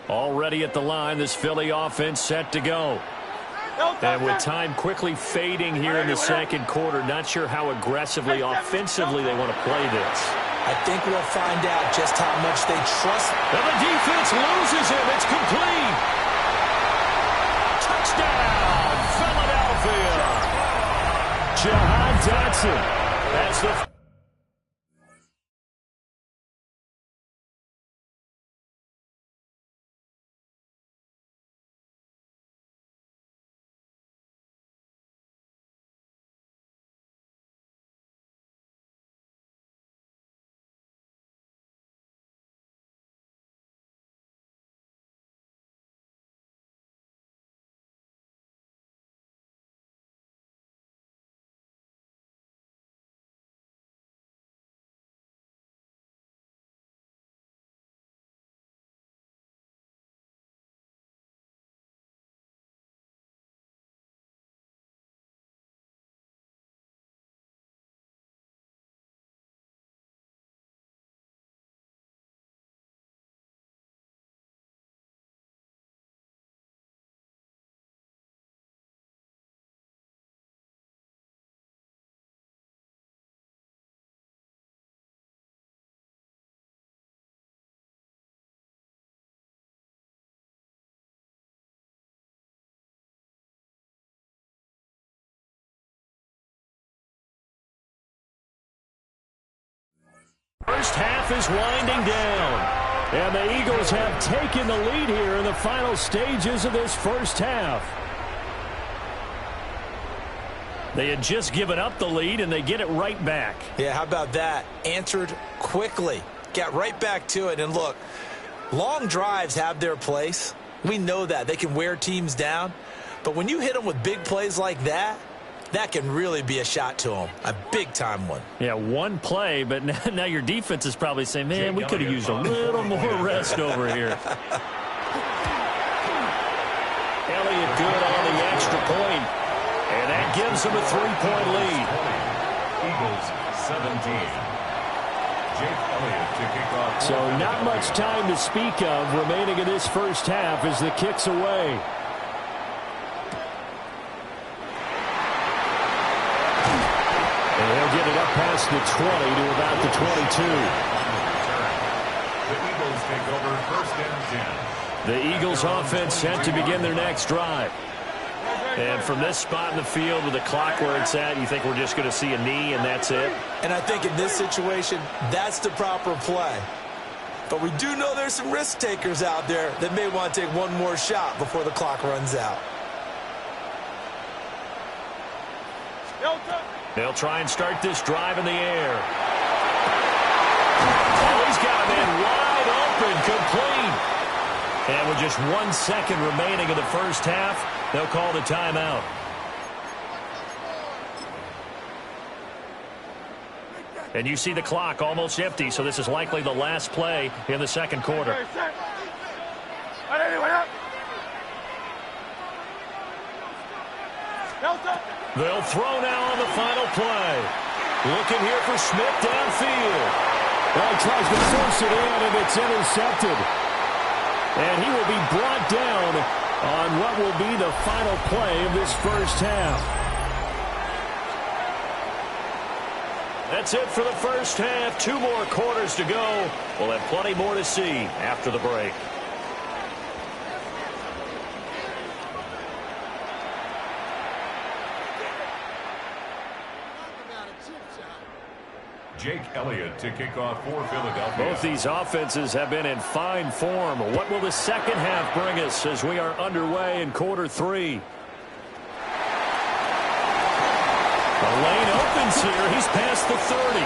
Already at the line, this Philly offense set to go. And with time quickly fading here in the 2nd quarter, not sure how aggressively, offensively they want to play this. I think we'll find out just how much they trust. And the defense loses him. It's complete. Touchdown, Philadelphia. Jahan Dotson as the half is winding down. And the Eagles have taken the lead here in the final stages of this first half. They had just given up the lead, and they get it right back. Yeah, how about that? Answered quickly. Got right back to it. And look, long drives have their place. We know that. They can wear teams down. But when you hit them with big plays like that, that can really be a shot to them. A big-time one. Yeah, one play, but now your defense is probably saying, man, we could have used a little more rest over here. Elliott good on the extra point, and that gives them a 3-point lead. Eagles 17. Jake Elliott to kick off. So not much time to speak of remaining in this first half as the kick's away. And they'll get it up past the 20 to about the 22. The Eagles take over first and 10. The Eagles offense set to begin their next drive. And from this spot in the field with the clock where it's at, you think we're just going to see a knee and that's it? And I think in this situation, that's the proper play. But we do know there's some risk takers out there that may want to take one more shot before the clock runs out. They'll try and start this drive in the air. Oh, he's got a man wide open, complete. And with just 1 second remaining in the first half, they'll call the timeout. And you see the clock almost empty, so this is likely the last play in the second quarter. They'll throw now on the final play. Looking here for Smith downfield. Well, he tries to force it in, and it's intercepted. And he will be brought down on what will be the final play of this first half. That's it for the first half. 2 more quarters to go. We'll have plenty more to see after the break. Jake Elliott to kick off for Philadelphia. Both these offenses have been in fine form. What will the second half bring us as we are underway in quarter 3? The lane opens here. He's past the 30.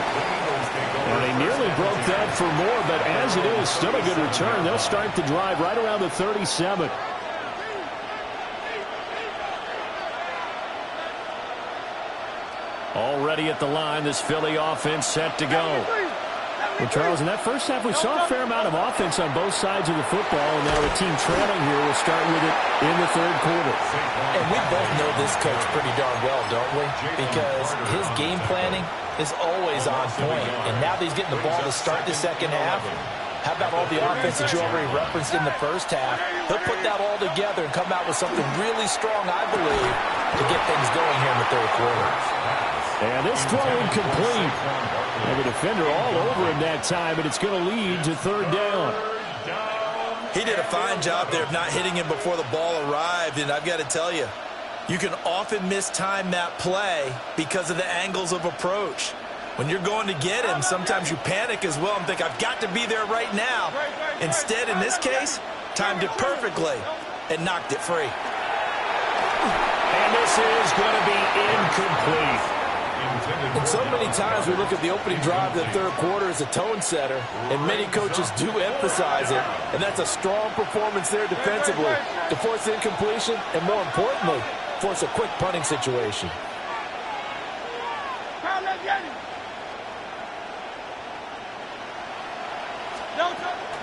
And they nearly broke that for more, but as it is, still a good return. They'll start the drive right around the 37. Already at the line, this Philly offense set to go. Well, Charles, in that first half, we saw a fair amount of offense on both sides of the football, and now the team trailing here will start with it in the third quarter. And we both know this coach pretty darn well, don't we? Because his game planning is always on point. And now that he's getting the ball to start the second half, how about all the offense that you already referenced in the first half? He'll put that all together and come out with something really strong, I believe, to get things going here in the third quarter. And this throw incomplete. And the defender all over him that time, and it's going to lead to third down. He did a fine job there of not hitting him before the ball arrived, and I've got to tell you, you can often mistime that play because of the angles of approach. When you're going to get him, sometimes you panic as well and think, I've got to be there right now. Instead, in this case, timed it perfectly and knocked it free. And this is going to be incomplete. And so many times we look at the opening drive of the third quarter as a tone setter, and many coaches do emphasize it, and that's a strong performance there defensively to force incompletion and, more importantly, force a quick punting situation.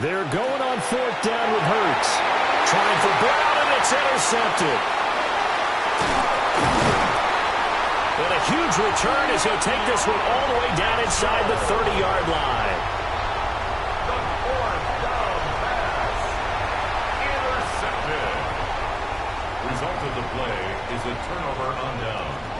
They're going on fourth down with Hurts. Trying for Brown, and it's intercepted. And a huge return as he'll take this one all the way down inside the 30-yard line. The fourth down pass. Intercepted. Result of the play is a turnover on downs.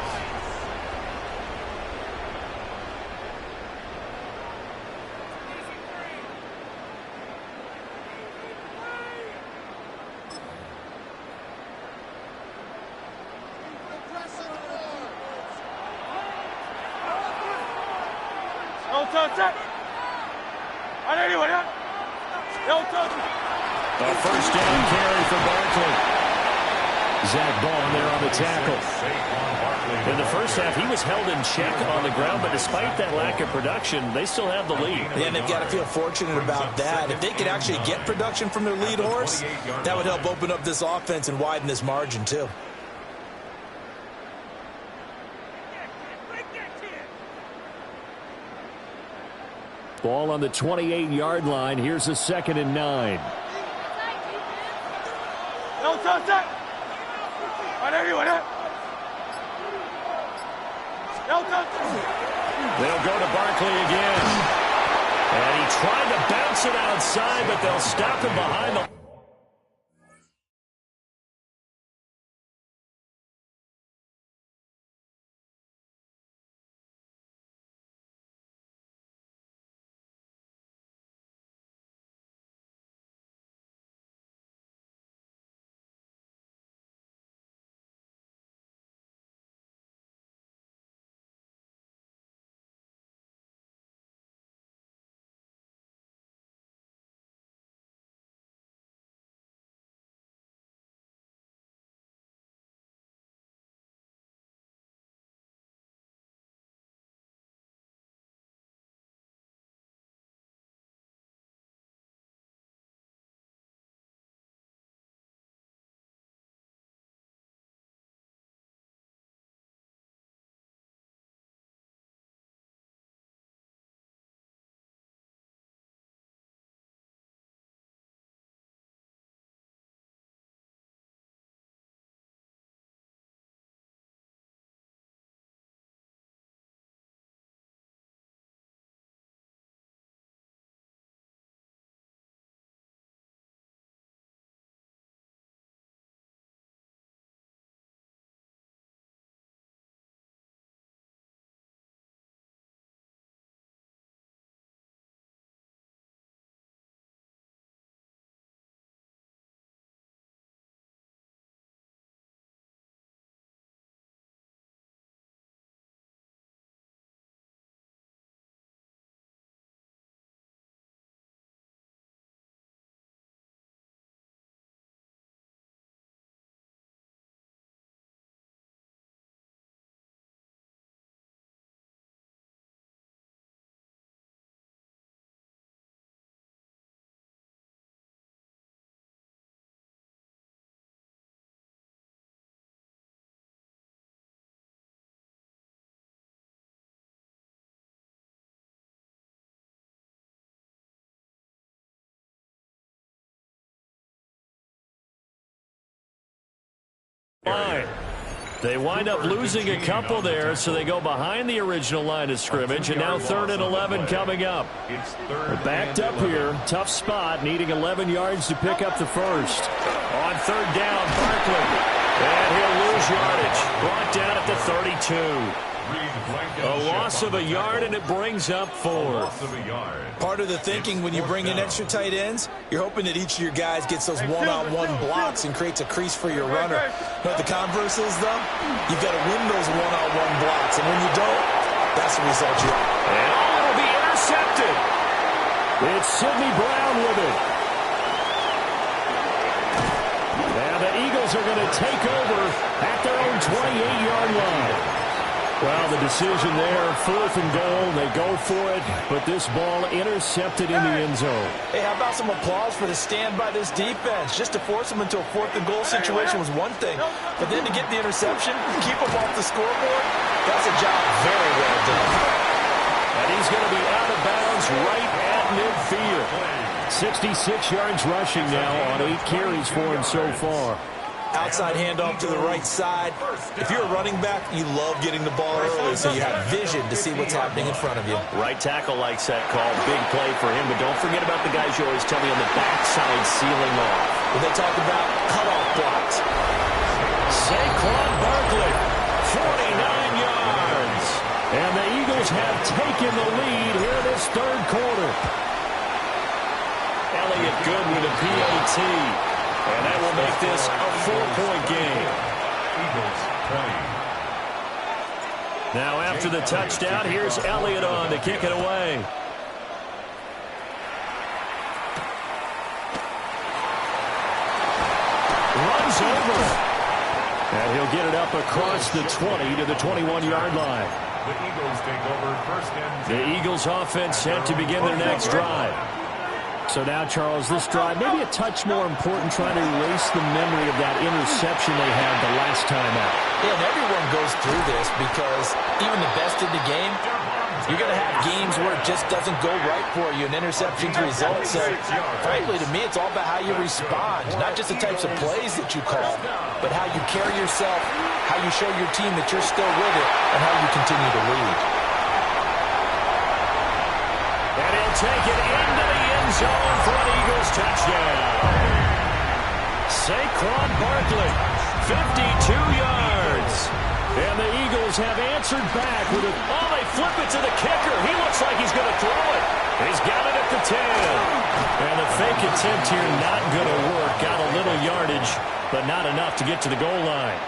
A first down carry for Barkley. Zach Bond there on the tackle. In the first half, he was held in check on the ground, but despite that lack of production, they still have the lead. Yeah, and they've got to feel fortunate about that. If they could actually get production from their lead horse, that would help open up this offense and widen this margin too. Ball on the 28-yard line. Here's a 2nd and 9. They'll go to Barkley again. And he tried to bounce it outside, but they'll stop him behind the... line. They wind up losing a couple there, so they go behind the original line of scrimmage, and now 3rd and 11 coming up. They're backed up here. Tough spot, needing 11 yards to pick up the first. On 3rd down, Barkley. And he'll lose yardage. Brought down at the 32. A loss of a yard, and it brings up 4. Part of the thinking when you bring in extra tight ends, you're hoping that each of your guys gets those one-on-one blocks and creates a crease for your runner. But the converse is, though, you've got to win those one-on-one blocks, and when you don't, that's the result you want. And it'll be intercepted. It's Sidney Brown with it. Now the Eagles are going to take over at their own 28-yard line. Well, the decision there, 4th and goal. They go for it, but this ball intercepted in the end zone. Hey, how about some applause for the stand by this defense? Just to force them into a 4th and goal situation was one thing, but then to get the interception, keep them off the scoreboard, that's a job very well done. And he's going to be out of bounds right at midfield. 66 yards rushing now on 8 carries for him so far. Outside handoff to the right side. If you're a running back, you love getting the ball early so you have vision to see what's happening in front of you. Right tackle likes that call. Big play for him, but don't forget about the guys you always tell me on the backside sealing off. When they talk about cutoff blocks. Saquon Barkley, 49 yards. And the Eagles have taken the lead here in this 3rd quarter. Elliott good with a PAT. And that will make this a 4-point game. Eagles playing. Now after the touchdown, here's Elliott on to kick it away. runs over it. And he'll get it up across the 20 to the 21-yard line. The Eagles take over first and 10. The Eagles offense set to begin their next drive. So now, Charles, this drive maybe a touch more important, trying to erase the memory of that interception they had the last time out. Yeah, and everyone goes through this because even the best in the game, you're going to have games where it just doesn't go right for you, and interceptions result. So, frankly, to me, it's all about how you respond, not just the types of plays that you call, but how you carry yourself, how you show your team that you're still with it, and how you continue to lead. And he'll take it into the end zone for an Eagles touchdown. Saquon Barkley, 52 yards. And the Eagles have answered back with it. Oh, they flip it to the kicker. He looks like he's going to throw it. He's got it at the 10. And the fake attempt here not going to work. Got a little yardage, but not enough to get to the goal line.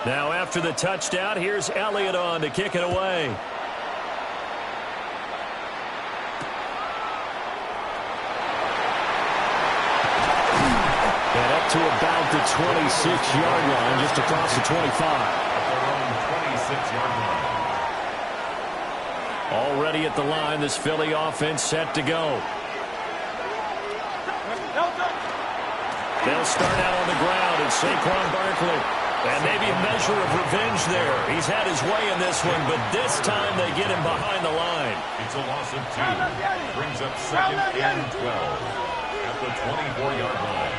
Now after the touchdown, here's Elliott on to kick it away. And up to about the 26-yard line, just across the 25. Already at the line, this Philly offense set to go. They'll start out on the ground, and Saquon Barkley. And maybe a measure of revenge there. He's had his way in this one, but this time they get him behind the line. It's a loss of 2. Brings up second and 12 at the 24-yard line.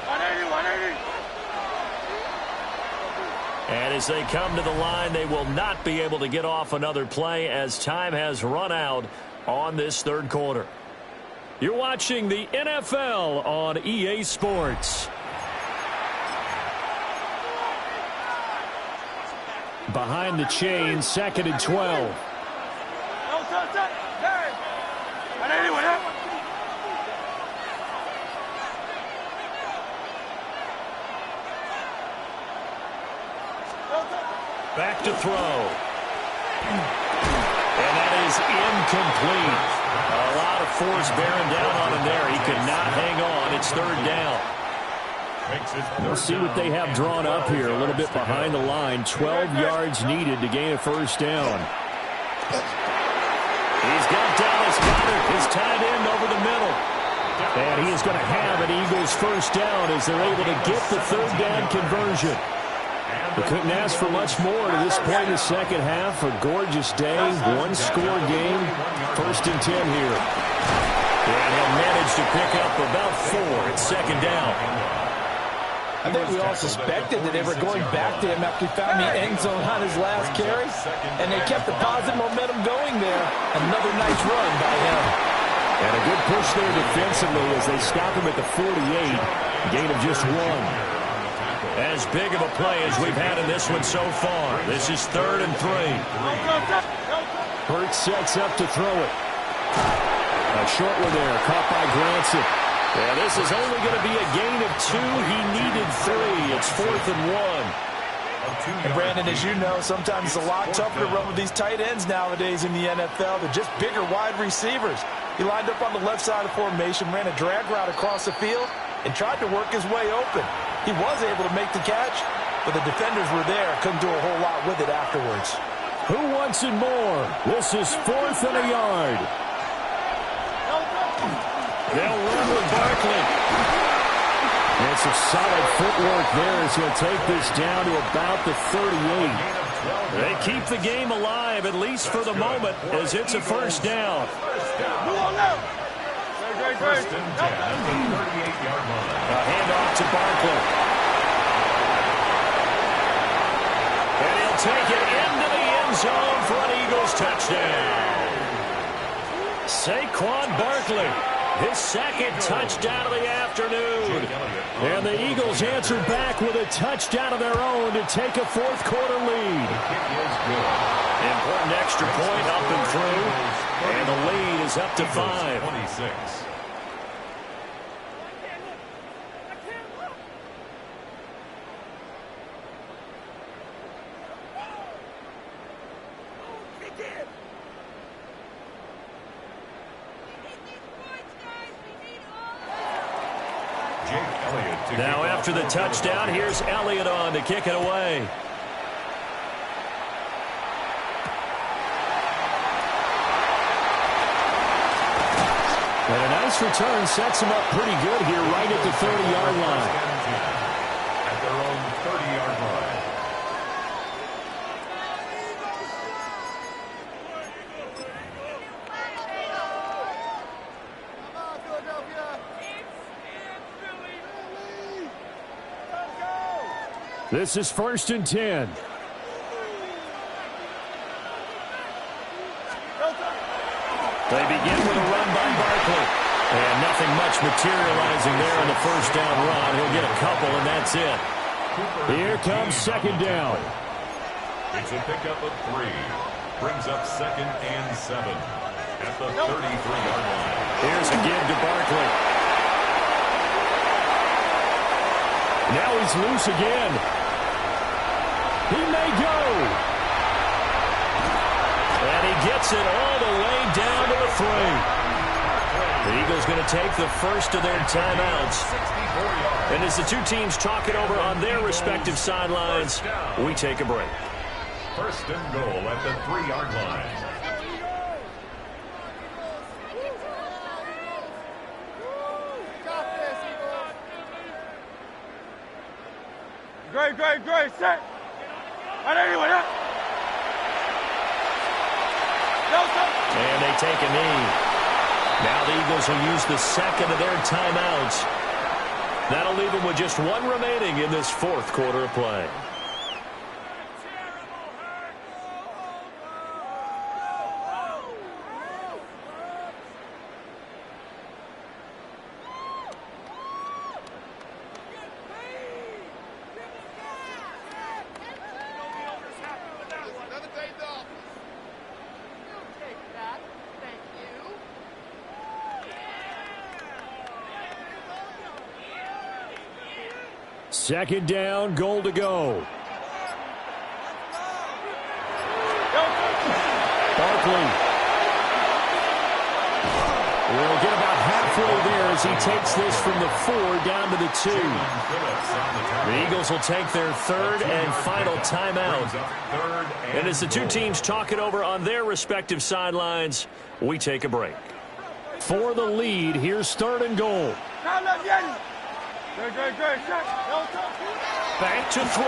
180. And as they come to the line, they will not be able to get off another play as time has run out on this third quarter. You're watching the NFL on EA Sports. Behind the chain, second and 12. Back to throw. And that is incomplete. A lot of force bearing down on him there. He could not hang on. It's third down. We'll see what they have drawn up here. A little bit behind the line. 12 yards needed to gain a first down. He's got Dallas Goedert, his tight end, over the middle. And he is going to have an Eagles first down as they're able to get the third down conversion. We couldn't ask for much more to this point in the second half. A gorgeous day, one-score game. First and 10 here. And he'll manage to pick up about 4 at second down. I think we all suspected that they were going back to him after he found the end zone on his last carry, and they kept the positive momentum going there. Another nice run by him. And a good push there defensively as they stop him at the 48. Gain of just 1. As big of a play as we've had in this one so far. This is third and 3. Hurts sets up to throw it. A short one there, caught by Granson. Yeah, this is only going to be a gain of 2. He needed 3. It's 4th and 1. And Brandon, as you know, sometimes it's a lot tougher to run with these tight ends nowadays in the NFL. They're just bigger wide receivers. He lined up on the left side of formation, ran a drag route across the field, and tried to work his way open. He was able to make the catch, but the defenders were there. Couldn't do a whole lot with it afterwards. Who wants it more? This is 4th and a yard. They'll run with Barkley. And some solid footwork there as he'll take this down to about the 38. They keep the game alive, at least for the moment, as it's a first down. First and 10 at the 38-yard line. A handoff to Barkley. And he'll take it into the end zone for an Eagles touchdown. Saquon Barkley, his second touchdown of the afternoon. And the Eagles answer back with a touchdown of their own to take a fourth-quarter lead. Important extra point up and through, and the lead is up to 5. 26. Now after the touchdown, here's Elliott on to kick it away. And a nice return sets him up pretty good here right at the 30-yard line. At their own 30-yard line. This is 1st and 10. They begin with a run by Barkley. And nothing much materializing there in the first down run. He'll get a couple, and that's it. Here comes 2nd down. It's a pickup of 3. Brings up 2nd and 7 at the 33-yard line. Here's a give to Barkley. Now he's loose again. He may go. And he gets it all the way down to the 3. The Eagles going to take the first of their timeouts. And as the two teams talk it over on their respective sidelines, we take a break. 1st and goal at the 3-yard line. Great, set. Right anyway, up. And they take a knee. Now the Eagles will use the second of their timeouts. That'll leave them with just one remaining in this fourth quarter of play. Second down, goal to go. Barkley will get about halfway there as he takes this from the 4 down to the 2. The Eagles will take their third and final timeout. And as the two teams talk it over on their respective sidelines, we take a break. For the lead, here's 3rd and goal. Back to throw.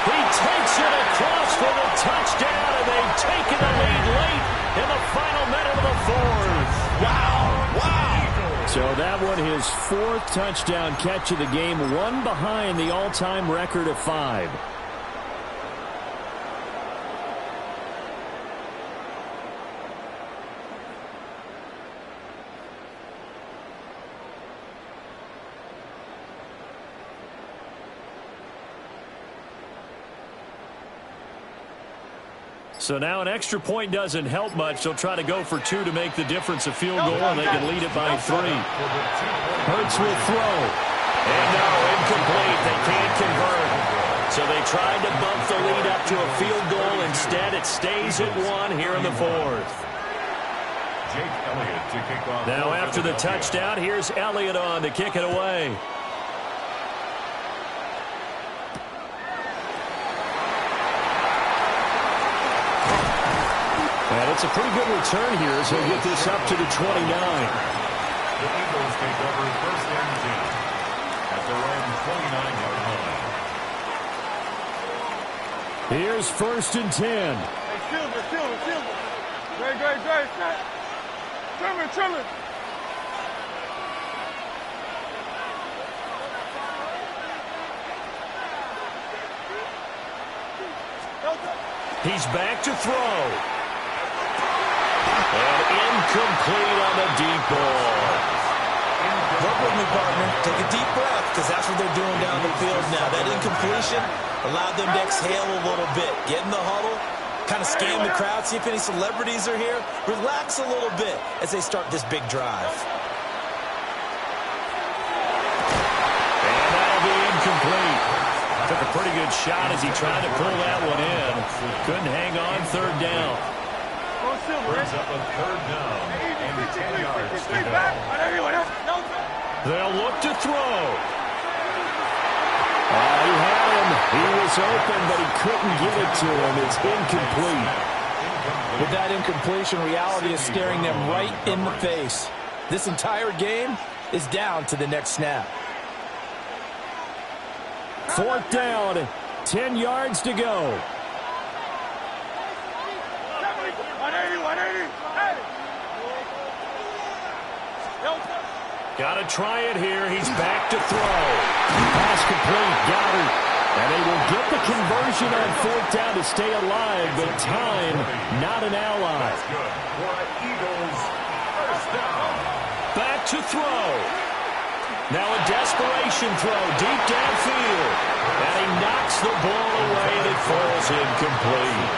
He takes it across for the touchdown, and they've taken the lead late in the final minute of the 4th. Wow. So that one, his 4th touchdown catch of the game, one behind the all-time record of 5. So now an extra point doesn't help much. They'll try to go for 2 to make the difference a field goal, and they can lead it by 3. Hurts will throw. And no, incomplete. They can't convert. So they tried to bump the lead up to a field goal. Instead, it stays at 1 here in the 4th. Now after the touchdown, here's Elliott on to kick it away. And it's a pretty good return here as he'll get this up to the 29. The Eagles take over 1st and 10 at their own 29-yard line. Here's 1st and 10. Hey, Silver. Great, set. Trimmer. He's back to throw. And incomplete on the deep ball. But with me, partner. Take a deep breath, because that's what they're doing down the field now. That incompletion allowed them to exhale a little bit. Get in the huddle, kind of scan the crowd, see if any celebrities are here. Relax a little bit as they start this big drive. And that'll be incomplete. Took a pretty good shot as he tried to pull that one in. Couldn't hang on third down. Brings up a third down and 10 yards to go. They'll look to throw. He had him. He was open, but he couldn't get it to him. It's incomplete. With that incompletion, reality is staring them right in the face. This entire game is down to the next snap. Fourth down, 10 yards to go. Got to try it here. He's back to throw. Pass complete. Goddard. And they will get the conversion on fourth down to stay alive, but time not an ally. That's good for an Eagles first down. Back to throw. Now a desperation throw deep downfield. And he knocks the ball away and it falls incomplete.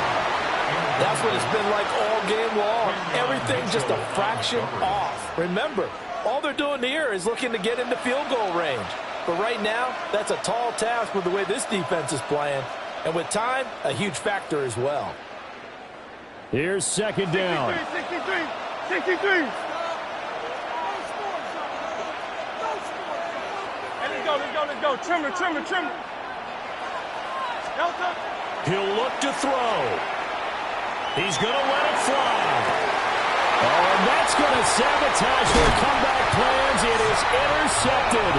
That's what it's been like all game long. Everything just a fraction off. Remember, all they're doing here is looking to get into field goal range. But right now, that's a tall task with the way this defense is playing. And with time, a huge factor as well. Here's second down. 63. Let's go. Trimmer. He'll look to throw. He's going to let it fly. Oh, and that's going to sabotage their comeback plans. It is intercepted.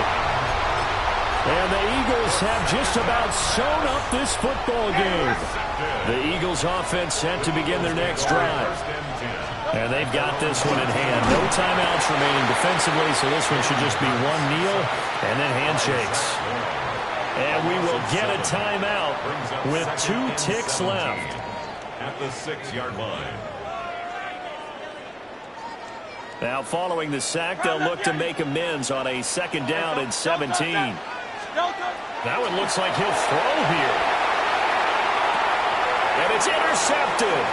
And the Eagles have just about sewn up this football game. The Eagles offense set to begin their next drive. And they've got this one in hand. No timeouts remaining defensively, so this one should just be one kneel and then handshakes. And we will get a timeout with 2 ticks left. At the 6-yard line. Now, following the sack, they'll look to make amends on a second down and 17. Now it looks like he'll throw here. And it's intercepted.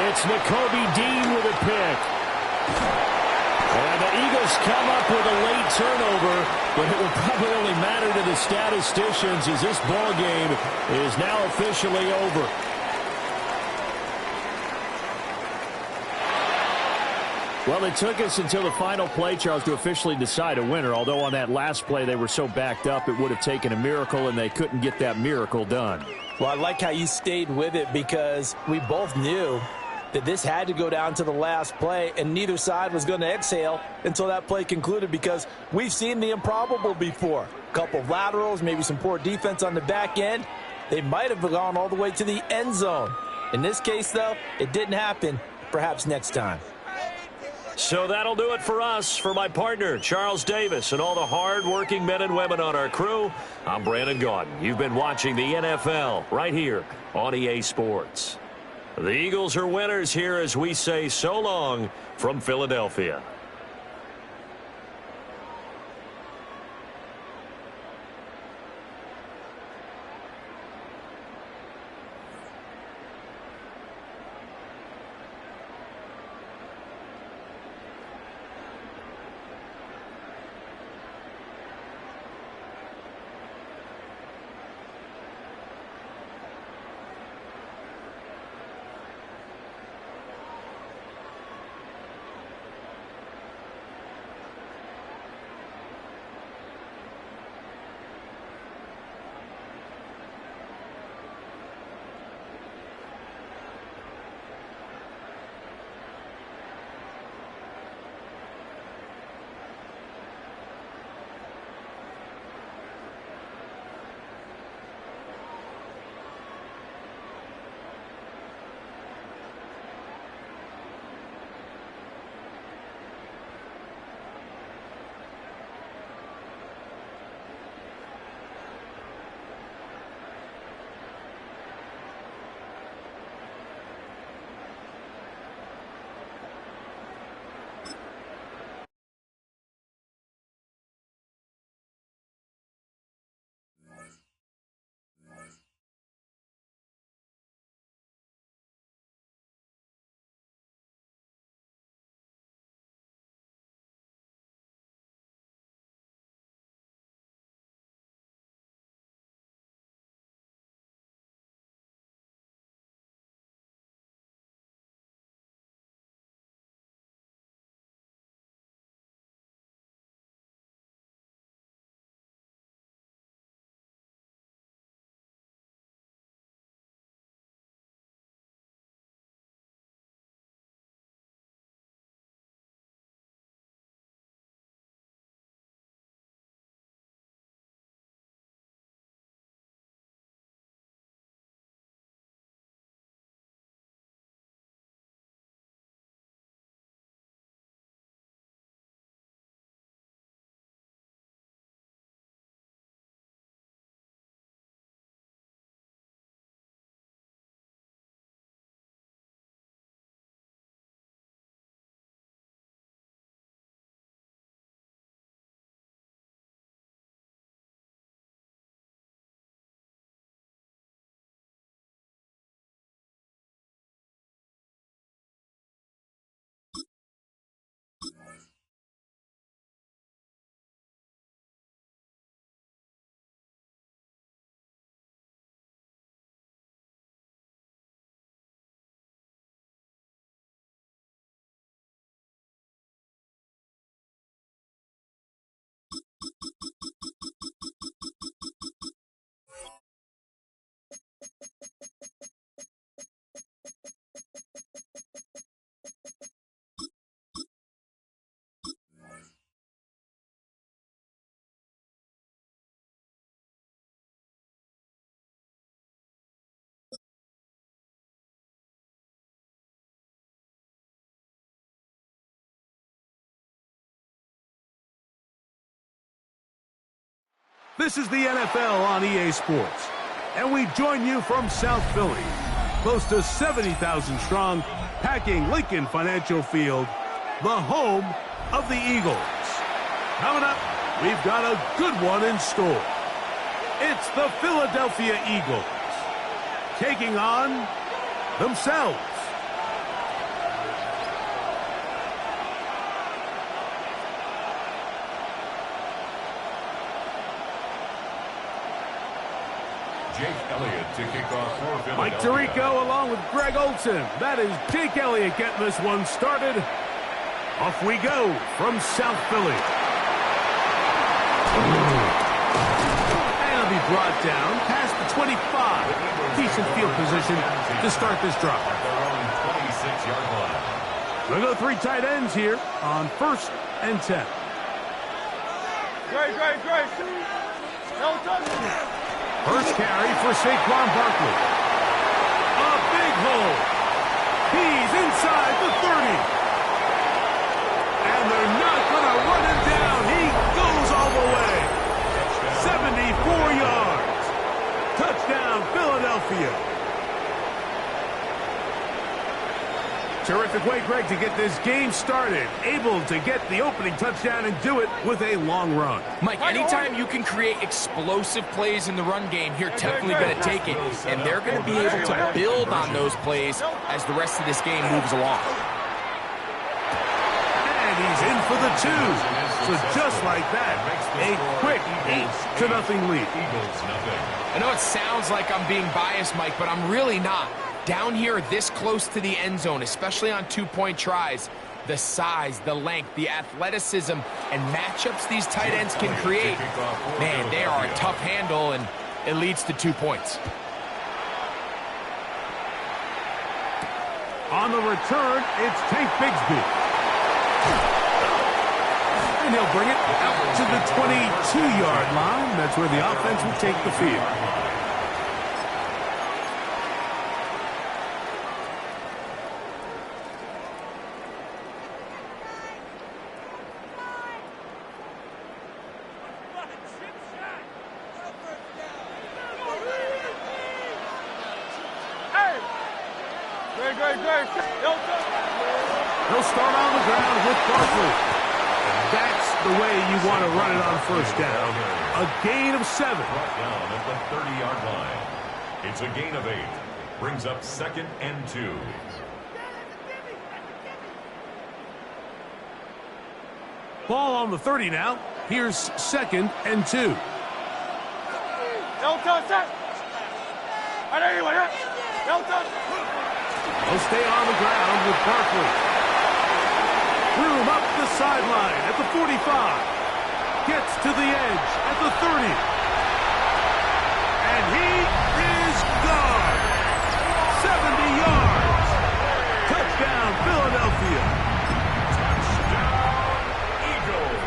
It's Nakobe Dean with a pick. And the Eagles come up with a late turnover, but it will probably only matter to the statisticians as this ball game is now officially over. Well, it took us until the final play, Charles, to officially decide a winner, although on that last play they were so backed up it would have taken a miracle, and they couldn't get that miracle done. Well, I like how you stayed with it because we both knew that this had to go down to the last play, and neither side was going to exhale until that play concluded because we've seen the improbable before. A couple of laterals, maybe some poor defense on the back end. They might have gone all the way to the end zone. In this case, though, it didn't happen. Perhaps next time. So that'll do it for us. For my partner, Charles Davis, and all the hard-working men and women on our crew, I'm Brandon Gaudin. You've been watching the NFL right here on EA Sports. The Eagles are winners here as we say so long from Philadelphia. This is the NFL on EA Sports, and we join you from South Philly, close to 70,000 strong, packing Lincoln Financial Field, the home of the Eagles. Coming up, we've got a good one in store. It's the Philadelphia Eagles taking on themselves. Jake Elliott to kick off for Philadelphia. Mike Tirico along with Greg Olson. That is Jake Elliott getting this one started. Off we go from South Philly. And it'll be brought down past the 25. Decent field position to start this drive. At their own 26-yard line. We'll go 3 tight ends here on 1st and 10. Great. No touch. First carry for Saquon Barkley. A big hole. He's inside the 30. And they're not going to run him down. He goes all the way. 74 yards. Touchdown, Philadelphia. Terrific way, Greg, to get this game started. Able to get the opening touchdown and do it with a long run. Mike, anytime you can create explosive plays in the run game, you're definitely going to take it. And they're going to be able to build on those plays as the rest of this game moves along. And he's in for the 2. So just like that, a quick 8-0 lead. Eagles nothing. I know it sounds like I'm being biased, Mike, but I'm really not. Down here this close to the end zone, especially on 2-point tries, the size, the length, the athleticism, and matchups these tight ends can create, man, they are a tough handle, and it leads to 2 points. On the return, it's Tank Bigsby. And he'll bring it out to the 22-yard line. That's where the offense will take the field. He'll start on the ground with Barkley. That's the way you want to run it on 1st down. A gain of 7. Brought down at the 30-yard line. It's a gain of 8. Brings up 2nd and 2. Ball on the 30 now. Here's 2nd and 2. No touch that. No touch. He'll stay on the ground with Barkley. Threw him up the sideline at the 45. Gets to the edge at the 30. And he is gone. 70 yards. Touchdown, Philadelphia. Touchdown, Eagles.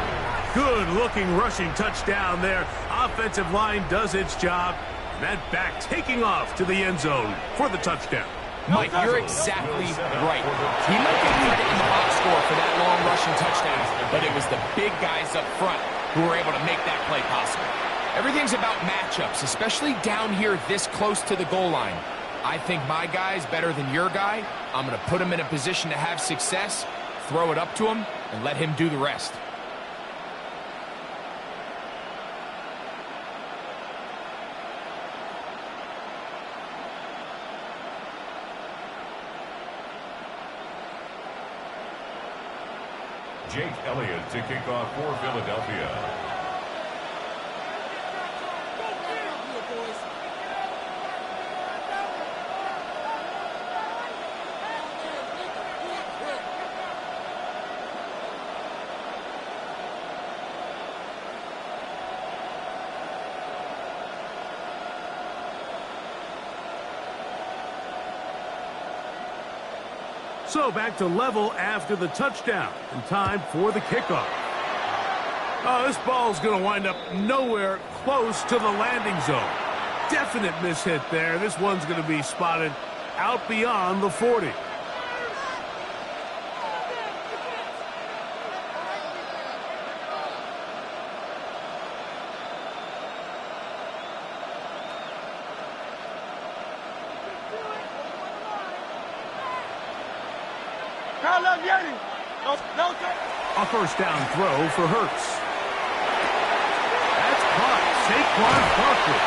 Good-looking rushing touchdown there. Offensive line does its job. That back taking off to the end zone for the touchdown. Mike, you're exactly right. He might get credit in the box score for that long rushing touchdown, but it was the big guys up front who were able to make that play possible. Everything's about matchups, especially down here this close to the goal line. I think my guy's better than your guy. I'm going to put him in a position to have success, throw it up to him, and let him do the rest. Jake Elliott to kick off for Philadelphia. So back to level after the touchdown. And time for the kickoff. Oh, this ball's going to wind up nowhere close to the landing zone. Definite mishit there. This one's going to be spotted out beyond the 40. A first down throw for Hurts. That's caught. Saquon Barkley.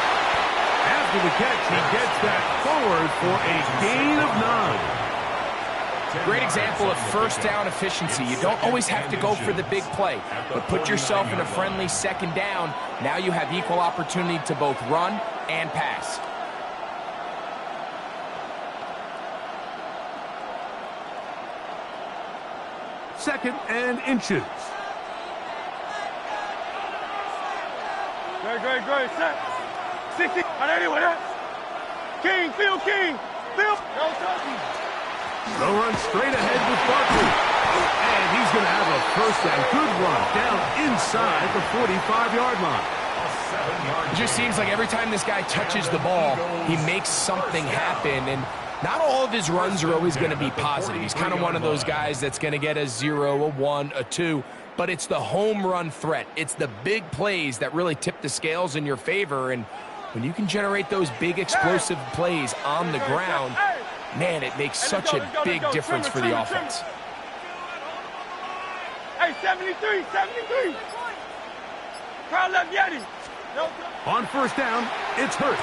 After the catch, he gets that forward for a gain of 9. Great example of first down efficiency. You don't always have to go for the big play, but put yourself in a friendly second down. Now you have equal opportunity to both run and pass. Second and inches. Great. Set. 60. Anyway, King, Phil. No touching. They'll run straight ahead with Barkley. And he's going to have a first and good run down inside the 45-yard line. It just seems like every time this guy touches the ball, he makes something happen. And not all of his runs are always going to be positive. He's kind of one of those guys that's going to get a 0, a 1, a 2. But it's the home run threat. It's the big plays that really tip the scales in your favor. And when you can generate those big explosive plays on the ground, man, it makes such a big difference for the offense. Hey, 73. Crowd left Yeti. On first down, it's Hurts.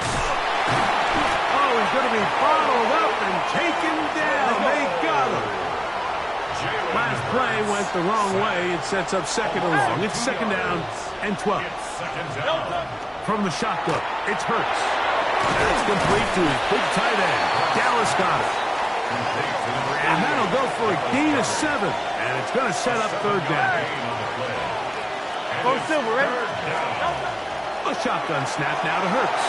Oh, he's going to be bottled up and taken down. They got him. Last play went the wrong way. It sets up second and long. It's second down and 12. From the shotgun, it's Hurts. That's complete to his big tight end. Dallas got it. And that'll go for a gain of 7. And it's going to set up third down. Go Silver, ready? A shotgun snap now to Hurts.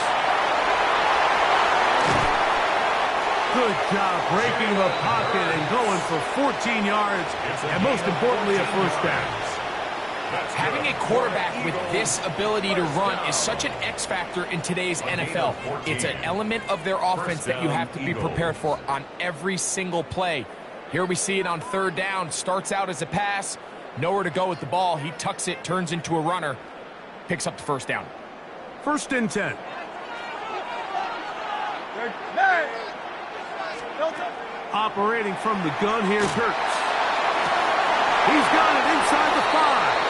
Good job breaking the pocket and going for 14 yards, and most importantly, a first down. Having a quarterback with this ability to run is such an X factor in today's NFL. It's an element of their offense that you have to be prepared for on every single play. Here we see it on third down. Starts out as a pass, nowhere to go with the ball. He tucks it, turns into a runner, picks up the first down. First and 10. Operating from the gun, here's Hurts. He's got it inside the 5.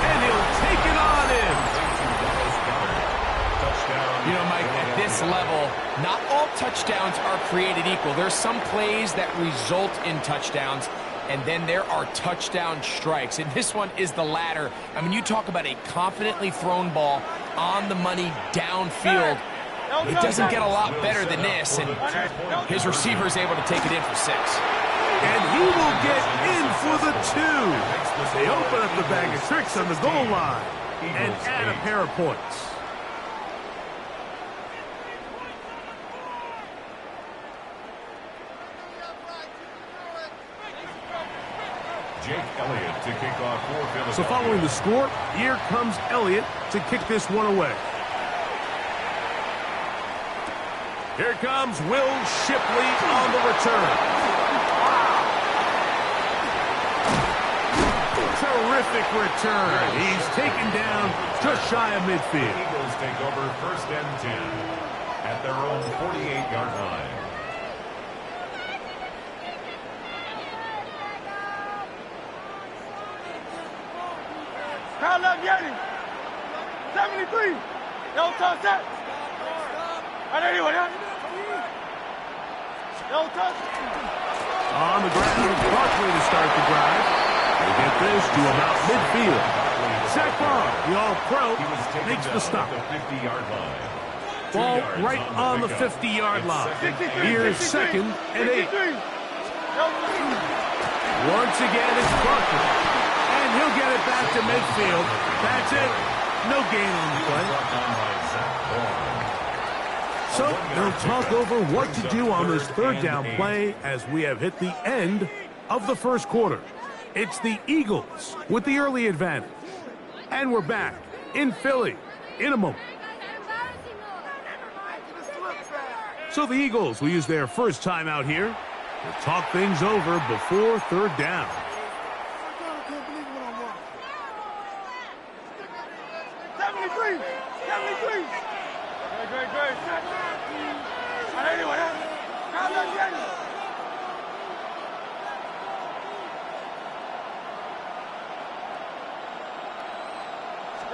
And he'll take it on in. You know, Mike, at this level, not all touchdowns are created equal. There's some plays that result in touchdowns, and then there are touchdown strikes. And this one is the latter. I mean, you talk about a confidently thrown ball on the money downfield. It doesn't get a lot better than this, and his receiver is able to take it in for 6. And he will get in for the 2. They open up the bag of tricks on the goal line and add a pair of points. Jake Elliott to kick off for Philadelphia. So following the score, here comes Elliott to kick this one away. Here comes Will Shipley on the return. Terrific return. He's taken down just shy of midfield. Eagles take over first and 10 at their own 48-yard line. Crowd left Yeti. 73. No touch that. Anyway, no touch. On the ground, Barkley to start the drive. They get this to about midfield. Saquon, the All-Pro, makes the stop. Ball right on the 50-yard line. Here's second and 8. Once again, it's Barkley. And he'll get it back to midfield. That's it. No gain on the play. So they'll talk over what to do on this third down play as we have hit the end of the first quarter. It's the Eagles with the early advantage. And we're back in Philly in a moment. So the Eagles will use their first time out here to talk things over before third down.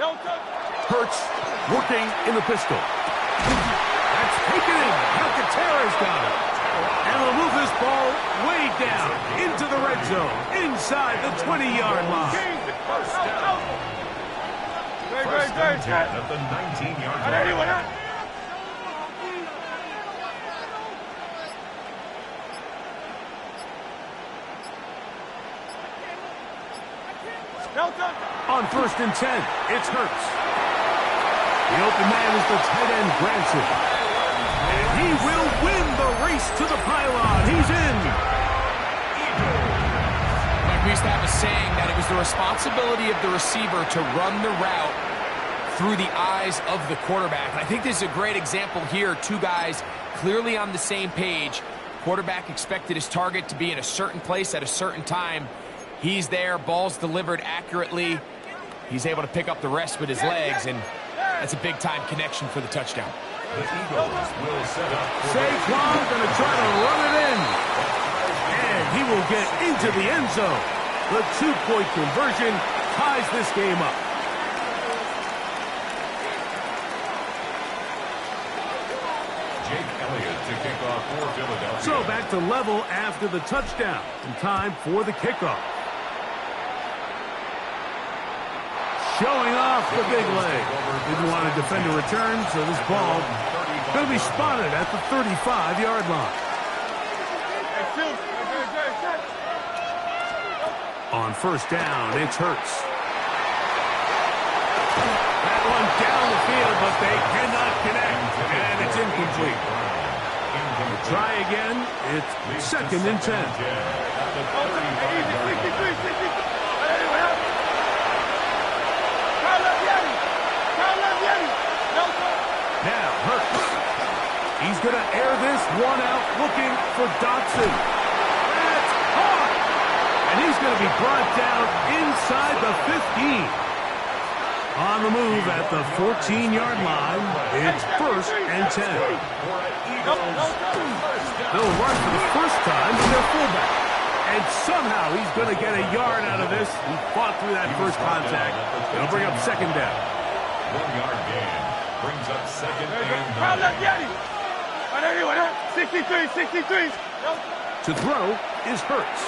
Hurts working in the pistol. That's taken in. Alcantara's got it. And they'll move this ball way down into the red zone, inside the 20-yard line. First and 10 at the 19-yard line. On first and 10, it's Hurts. The open man is the tight end, Branson. And he will win the race to the pylon. He's in. Like we used to have a saying that it was the responsibility of the receiver to run the route through the eyes of the quarterback. And I think this is a great example here. Two guys clearly on the same page. Quarterback expected his target to be in a certain place at a certain time. He's there, ball's delivered accurately. He's able to pick up the rest with his legs, and that's a big-time connection for the touchdown. The Eagles will set up. Saquon going to try to run it in. And he will get into the end zone. The two-point conversion ties this game up. Jake Elliott to kick off for Philadelphia. So back to level after the touchdown. And time for the kickoff. Showing off the big leg. Didn't want to defend a return, so this ball going to be spotted at the 35-yard line. On first down, it's Hurts. That one down the field, but they cannot connect, and it's incomplete. Try again. It's second and 10. Now Hurts. He's going to air this one out, looking for Dotson. That's caught! And he's going to be brought down inside the 15. On the move at the 14-yard line, it's first and 10. They'll run for the first time with their fullback. And somehow he's going to get a yard out of this. He fought through that first contact. It'll bring up second down. 1 yard gain. Brings up second and 9. 63. To throw is Hurts.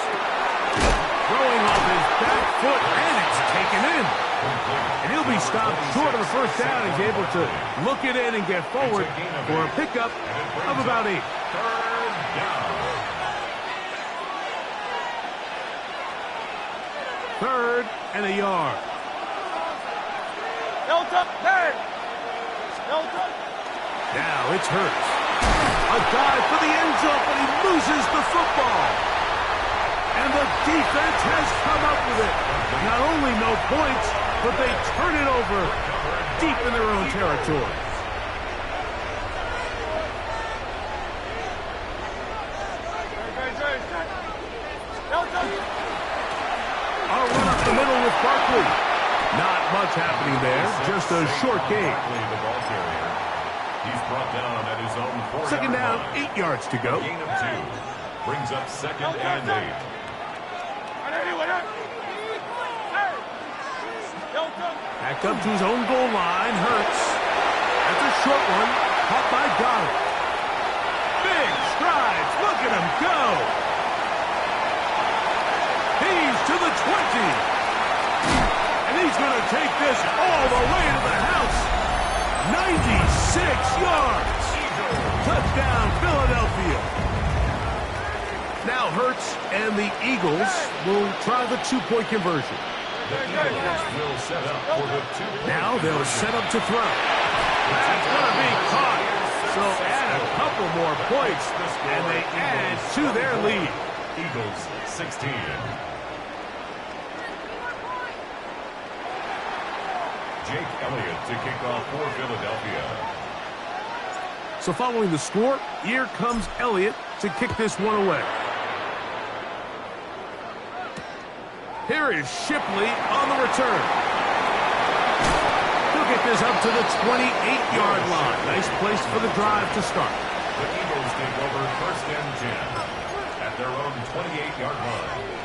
Throwing off his back foot, and it's taken in. And he'll be stopped short of the first down. He's able to look it in and get forward for a pickup of about 8. Third down. Third and a yard. Now it's Hurts. A dive for the end zone, but he loses the football. And the defense has come up with it. Not only no points, but they turn it over deep in their own territory. I'll run up the middle with Barkley. Not much happening there, just a short game. He's brought down at his own 4-yard Second down, line. 8 yards to go. Gain of 2. Brings up second and 8. Back up to his own goal line, Hurts. That's a short one, caught by Goddard. Big strides, look at him go. He's to the 20. And he's going to take this all the way to the house. 96 yards. Touchdown, Philadelphia. Now Hurts and the Eagles will try the two-point conversion. The Eagles will set up for the 2-point Now they'll set up to throw. That's going to be caught. So add a couple more points, and they add to their lead. Eagles 16. Jake Elliott to kick off for Philadelphia. So following the score, here comes Elliott to kick this one away. Here is Shipley on the return. He'll get this up to the 28-yard line. Nice place for the drive to start. The Eagles take over first and 10 at their own 28-yard line.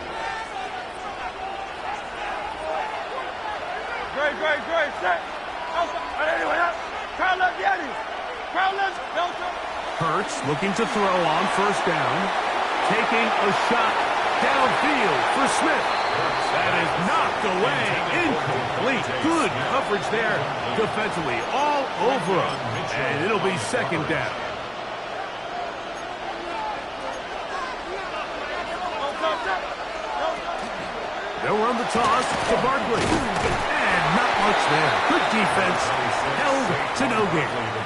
Great. Set. Anyway, crowd left, Yeti. Crowd left, Delta. Hurts looking to throw on first down. Taking a shot downfield for Smith. That is knocked away. Incomplete. Good coverage there defensively. All over him. And it'll be second down. They'll run the toss to Barkley. And not much there. Good defense. Held to no gain.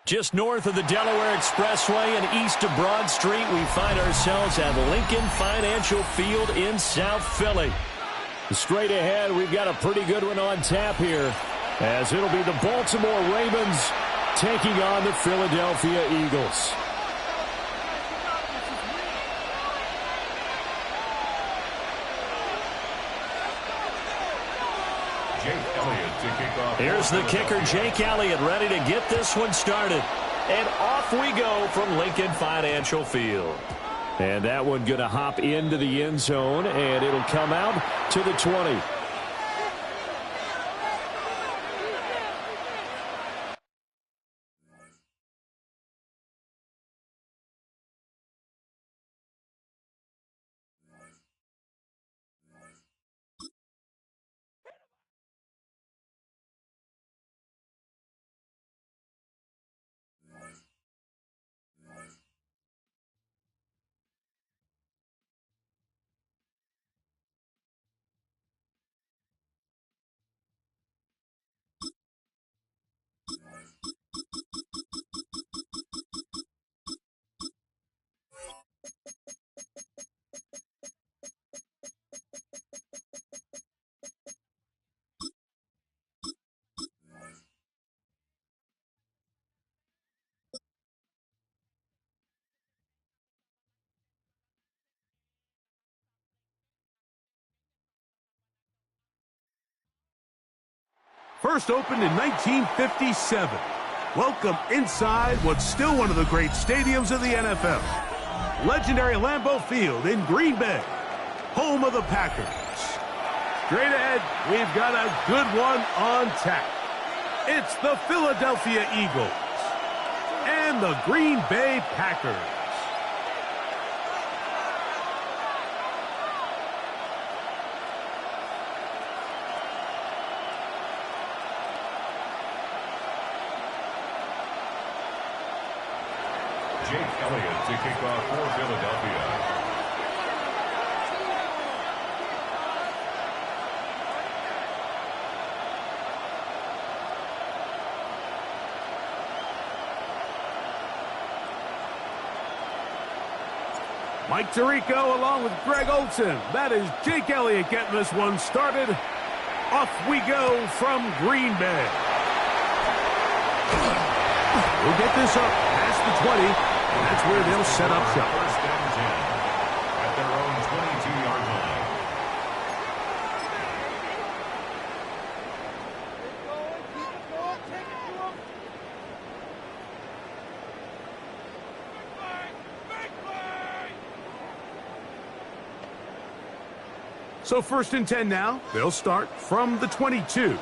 Just north of the Delaware Expressway and east of Broad Street, we find ourselves at Lincoln Financial Field in South Philly. Straight ahead, we've got a pretty good one on tap here, as it'll be the Baltimore Ravens taking on the Philadelphia Eagles. Here's the kicker, Jake Elliott, ready to get this one started. And off we go from Lincoln Financial Field. And that one going to hop into the end zone, and it'll come out to the 20. First opened in 1957. Welcome inside what's still one of the great stadiums of the NFL. Legendary Lambeau Field in Green Bay, home of the Packers. Straight ahead, we've got a good one on tap. It's the Philadelphia Eagles and the Green Bay Packers. Jake Elliott to kick off for Philadelphia. Mike Tirico along with Greg Olson. That is Jake Elliott getting this one started. Off we go from Green Bay. We'll get this up past the 20. And that's where they'll set up shop. First down 10 at their own 22-yard line. Big play! So 1st and 10 now. They'll start from the 22.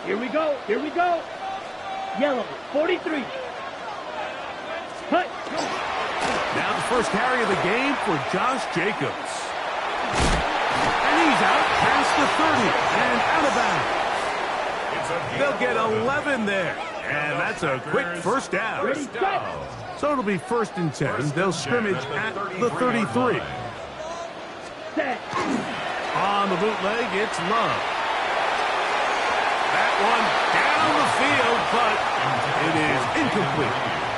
Here we go. Here we go. Yellow, 43. Cut. Now the first carry of the game for Josh Jacobs. And he's out past the 30 and out of bounds. They'll get 11 there. And that's a quick first down. Ready, set. So it'll be 1st and 10. They'll scrimmage at the 33. Set. On the bootleg, it's Love. That one down the field, but it is incomplete.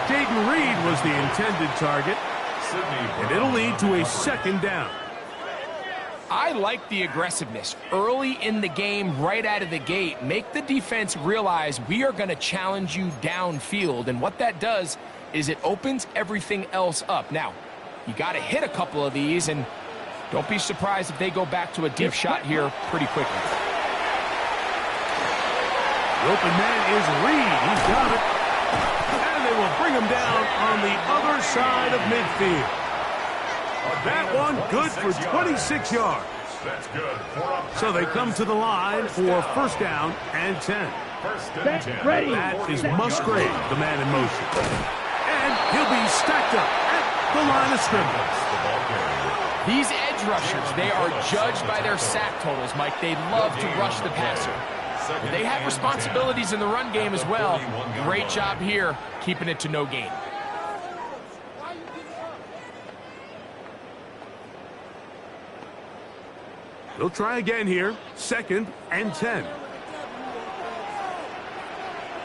Jaden Reed was the intended target, and it'll lead to a 2nd down. I like the aggressiveness. Early in the game, right out of the gate, make the defense realize we are going to challenge you downfield, and what that does is it opens everything else up. Now, you got to hit a couple of these, and don't be surprised if they go back to a deep shot here pretty quickly. The open man is Reed. He's got it. And they will bring him down on the other side of midfield. That one good for 26 yards. That's good. So they come to the line for 1st down and 10. Set. Ready. That is Musgrave, the man in motion. And he'll be stacked up at the line of scrimmage. These edge rushers, they are judged by their sack totals, Mike. They love to rush the passer. But they have responsibilities in the run game as well. Great job here, keeping it to no gain. They'll try again here. 2nd and 10.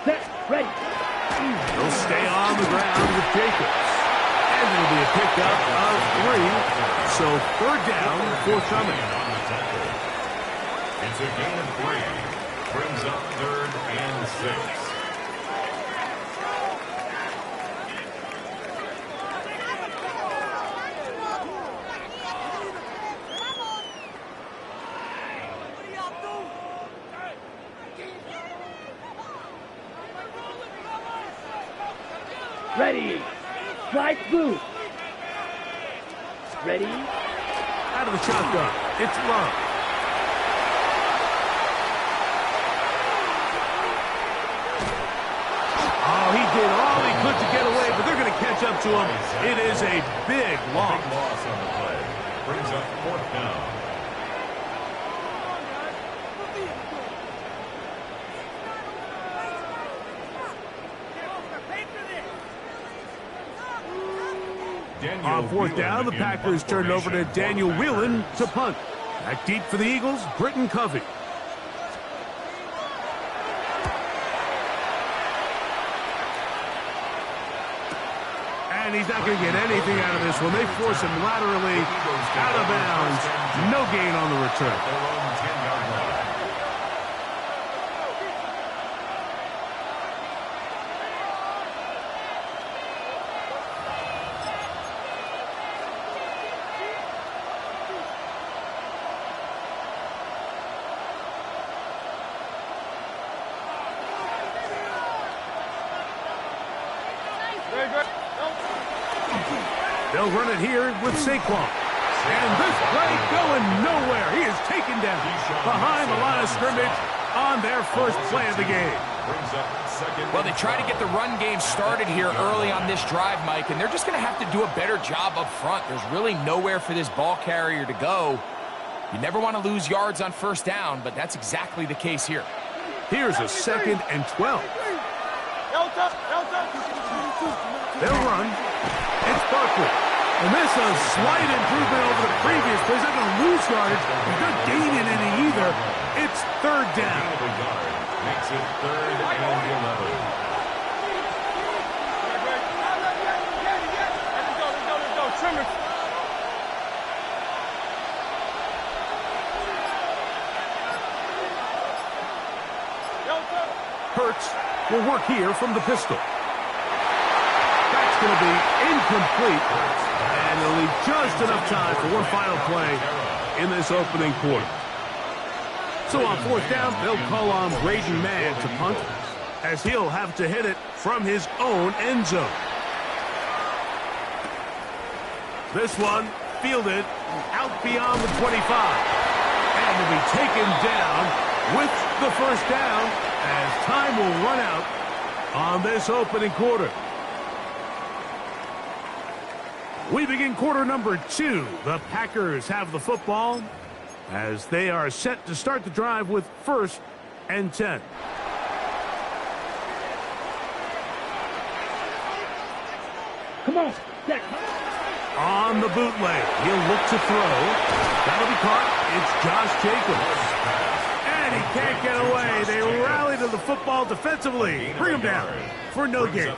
Set. Ready. They'll stay on the ground with Jacobs. And it'll be a pickup of 3. So 3rd down forthcoming. It's a gain of 3. Brings up 3rd and 6. Ready. Slide through. Ready. Out of the shotgun, it's Love. Oh, he did all he could to get away, but they're going to catch up to him. It is a big loss. Big loss on the play. Brings up 4th down. On 4th down, the Packers turned over to Daniel Whelan to punt. Back deep for the Eagles, Britton Covey. And he's not going to get anything out of this one. They force him laterally out of bounds. No gain on the return. Their own 10-yard line. They'll run it here with Saquon. And this play going nowhere. He is taken down behind the line of scrimmage on their first play of the game. Well, they try to get the run game started here early on this drive, Mike, and they're just going to have to do a better job up front. There's really nowhere for this ball carrier to go. You never want to lose yards on 1st down, but that's exactly the case here. Here's a 2nd and 12. They'll run. It's Barkley. And this is a slight improvement over the previous play. He's not going to lose yardage. He's not gaining any either. It's 3rd down. Makes it 3rd and 11. Hurts will work here from the pistol. That's going to be incomplete. And they'll leave just enough time for one final play in this opening quarter. So on 4th down, they'll call on Braden Mann to punt, as he'll have to hit it from his own end zone. This one field it out beyond the 25. And to be taken down with the first down as time will run out on this opening quarter. We begin quarter number 2. The Packers have the football as they are set to start the drive with 1st and 10. Come on. On the bootleg, he'll look to throw. That'll be caught. It's Josh Jacobs. And he can't get away. They rally to the football defensively. Bring him down for no gain.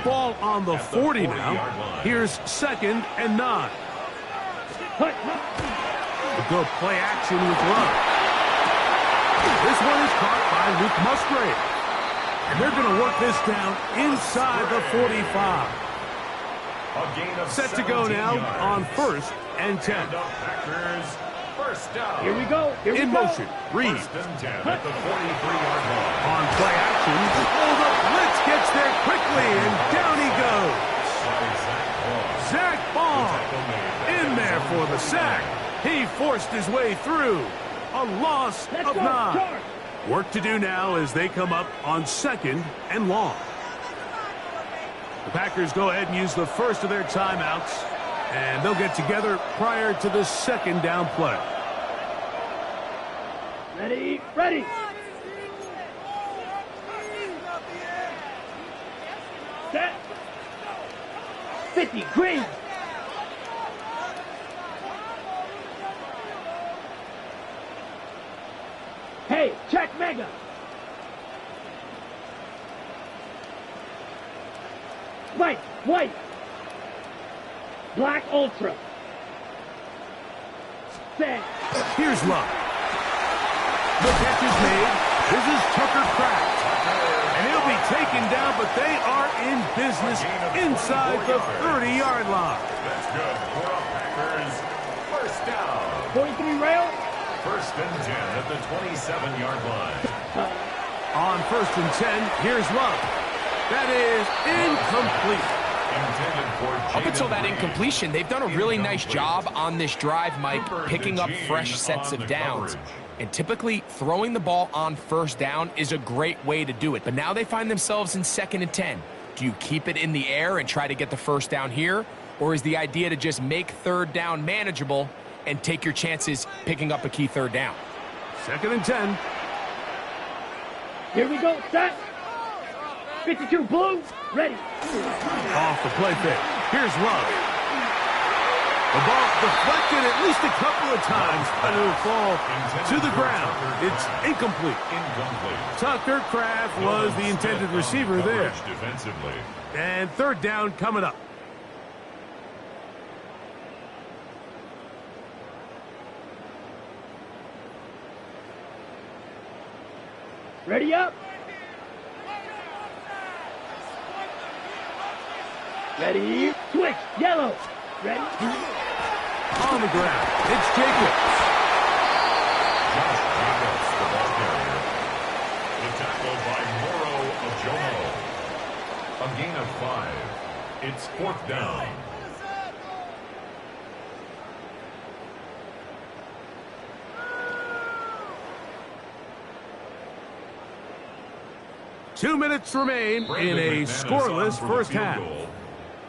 Ball on the 40 now. Here's 2nd and 9. We'll go play action with Love. This one is caught by Luke Musgrave. And they're going to work this down inside the 45. Set to go now on 1st and 10. Here we go. In motion, Reed. On play action, hold up, Blitz gets there quickly, and down he goes. Zach Baum in there for the sack. He forced his way through. A loss of 9. Work to do now as they come up on 2nd and long. The Packers go ahead and use the first of their timeouts, and they'll get together prior to the 2nd down play. Ready. Set. 50, green. Hey, check mega. White. Black ultra. Set. Here's Love. The catch is made. This is Tucker Kraft. And he'll be taken down, but they are in business inside the 30-yard line. That's good for the Packers. First down. 43 rail. 1st and 10 at the 27-yard line. On 1st and 10, here's Love. That is incomplete. Up until that incompletion, they've done a really nice job on this drive, Mike, picking up fresh sets of downs. And typically, throwing the ball on 1st down is a great way to do it. But now they find themselves in 2nd and 10. Do you keep it in the air and try to get the 1st down here? Or is the idea to just make 3rd down manageable and take your chances picking up a key 3rd down? 2nd and 10. Here we go. Set. 52 blue. Ready. Off the play fake. Here's Love. The ball deflected at least a couple of times, but it will fall to the ground. It's incomplete. Tucker Kraft was the intended receiver there. And 3rd down coming up. Ready up. Ready. Switch. Yellow. Ready. On the ground, it's Jacobs. Josh Jacobs, the ball carrier. The tackle by Moro Ojomo. A gain of 5. It's 4th down. Two minutes remain in a scoreless first half.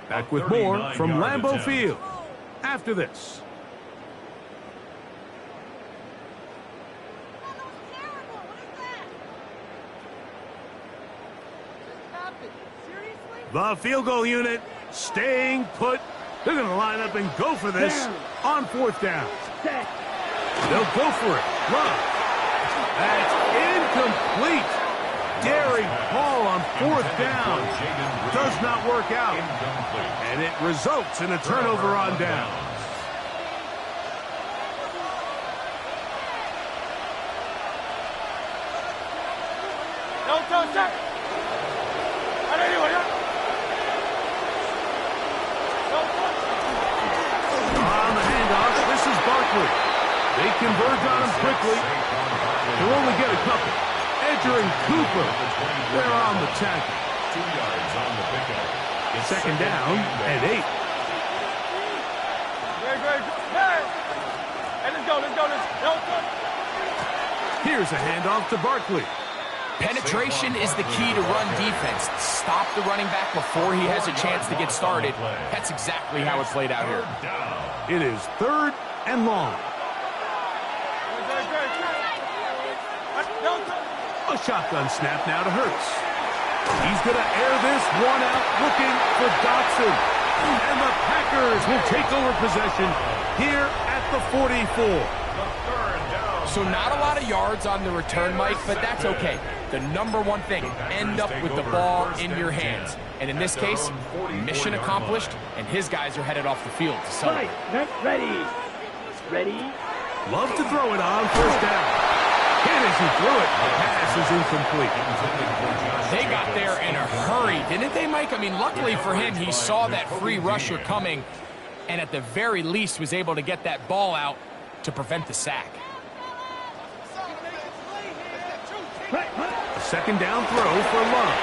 Back with more from Lambeau Field after this. The field goal unit staying put. They're going to line up and go for this on 4th down. They'll go for it. Love. That's incomplete. Daring Paul on 4th down does not work out, and it results in a turnover on downs. On the handoff, this is Barkley. They converge on him quickly. They'll only get a couple. Edger and Cooper, they're on the tackle. 2 yards on the pickup. 2nd down and 8. Hey, let's go. Here's a handoff to Barkley. Penetration is the key to run defense. Stop the running back before he has a chance to get started. That's exactly how it played out here. It is 3rd and long. A shotgun snap now to Hurts. He's going to air this one out, looking for Dotson. And the Packers will take over possession here at the 44. So not a lot of yards on the return, Mike, but that's okay. The number one thing, end up with the ball in your hands. And in this case, mission accomplished, and his guys are headed off the field to celebrate. Ready. Love to throw it on 1st down. And as he threw it, the pass is incomplete. They got there in a hurry, didn't they, Mike? I mean, luckily for him, he saw that free rusher coming, and at the very least was able to get that ball out to prevent the sack. A 2nd down throw for Love.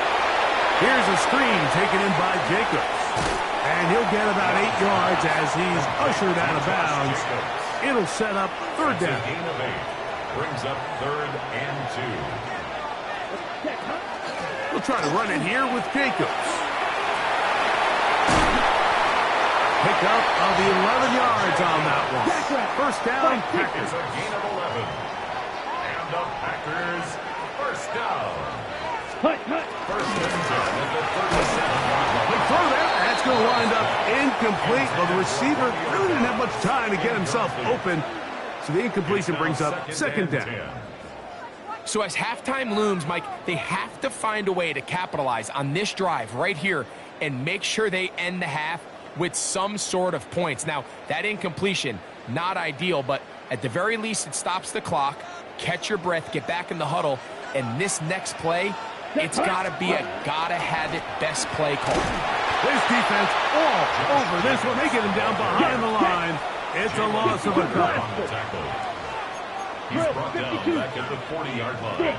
Here's a screen taken in by Jacobs. And he'll get about 8 yards as he's ushered out of bounds. It'll set up 3rd down. Gain of 8. Brings up 3rd and 2. We'll try to run it here with Jacobs. Pick up of the 11 yards on that one. 1st down, Packers. A gain of 11. And the Packers, 1st down. 1st and 10 at the 37. Big throw there. That's going to wind up incomplete. Well, the receiver really didn't have much time to get himself open. So the incompletion brings up 2nd down. So as halftime looms, Mike, they have to find a way to capitalize on this drive right here and make sure they end the half with some sort of points. Now, that incompletion, not ideal, but at the very least, it stops the clock. Catch your breath, get back in the huddle, and this next play, it's got to be a gotta-have-it best play call. This defense all over this one. They get him down behind the line. It's a loss of a couple. He's brought down back at the 40-yard line.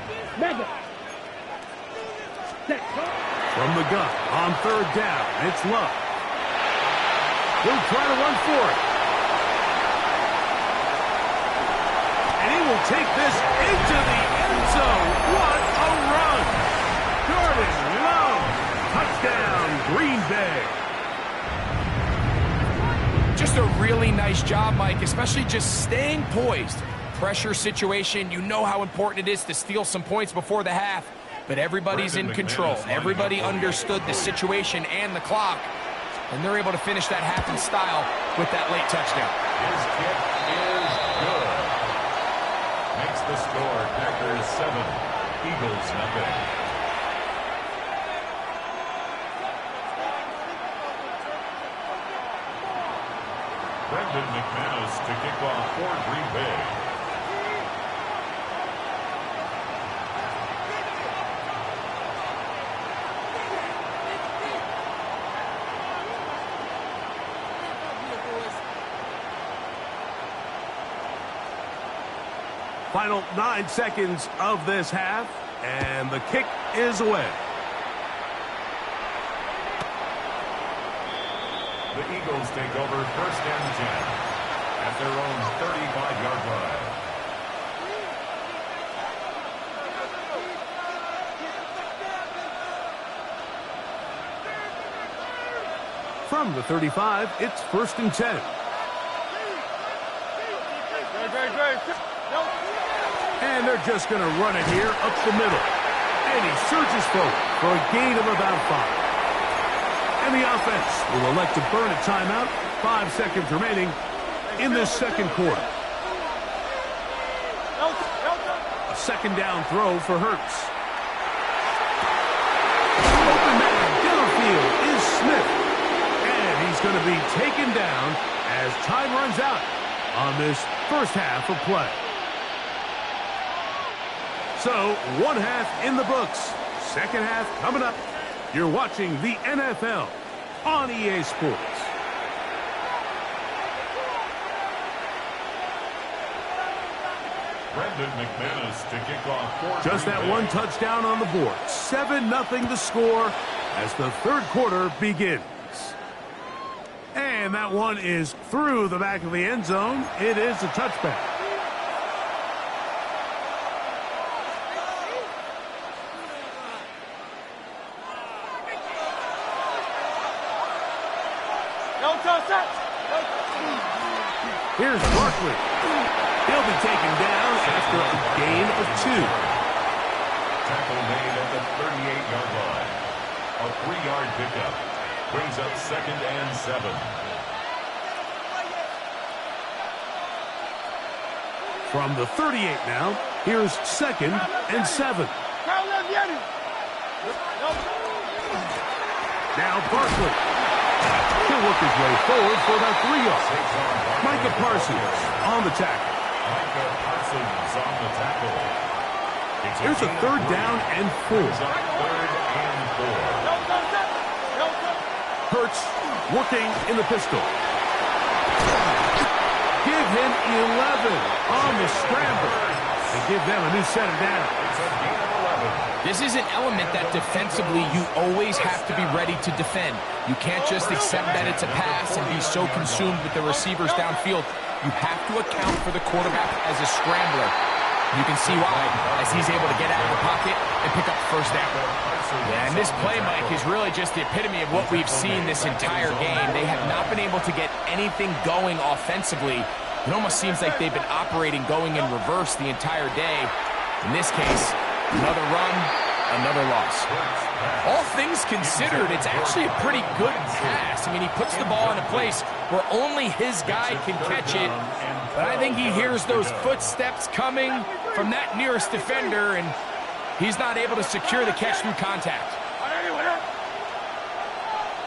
From the gun on 3rd down, it's Love. He'll try to run for it. And he will take this into the end zone. What a run! Jordan Love, touchdown, Green Bay. Just a really nice job, Mike, especially just staying poised. Pressure situation, you know how important it is to steal some points before the half, but everybody's in control. Everybody understood the situation and the clock, and they're able to finish that half in style with that late touchdown. His kick is good. Makes the score Packers 7, Eagles nothing. Brendan McManus to kick off for Green Bay. Final 9 seconds of this half, and the kick is away. The Eagles take over 1st and 10 at their own 35-yard line. From the 35, it's 1st and 10. And they're just going to run it here up the middle. And he surges forward for a gain of about 5. And the offense will elect to burn a timeout. 5 seconds remaining in this 2nd quarter. A 2nd down throw for Hurts. Open man, Delafield is Smith. And he's going to be taken down as time runs out on this 1st half of play. So, 1 half in the books. 2nd half coming up. You're watching the NFL on EA Sports. Brendan McManus to kick off for Just Green that Bay. 1 touchdown on the board. 7-0 the score as the 3rd quarter begins. And And that one is through the back of the end zone. It is a touchback. Here's Barkley. He'll be taken down after a gain of 2. Tackle made at the 38-yard line. A 3-yard pickup brings up 2nd and 7. From the 38 now, here's 2nd and 7. Now Barkley. He'll work his way forward for about 3 yards. Micah Parsons on the tackle. Micah Parsons on the tackle. Here's a 3rd down and 4. 3rd and 4. Hurts working in the pistol. Give him 11 on the scramble. And give them a new set of downs. This is an element that defensively you always have to be ready to defend. You can't just accept that it's a pass and be so consumed with the receivers downfield. You have to account for the quarterback as a scrambler. You can see why, as he's able to get out of the pocket and pick up the first down. Yeah, and this play, Mike, is really just the epitome of what we've seen this entire game. They have not been able to get anything going offensively. It almost seems like they've been operating going in reverse the entire day. In this case, another run, another loss. All things considered, it's actually a pretty good pass. I mean, he puts the ball in a place where only his guy can catch it. But I think he hears those footsteps coming from that nearest defender, and he's not able to secure the catch through contact.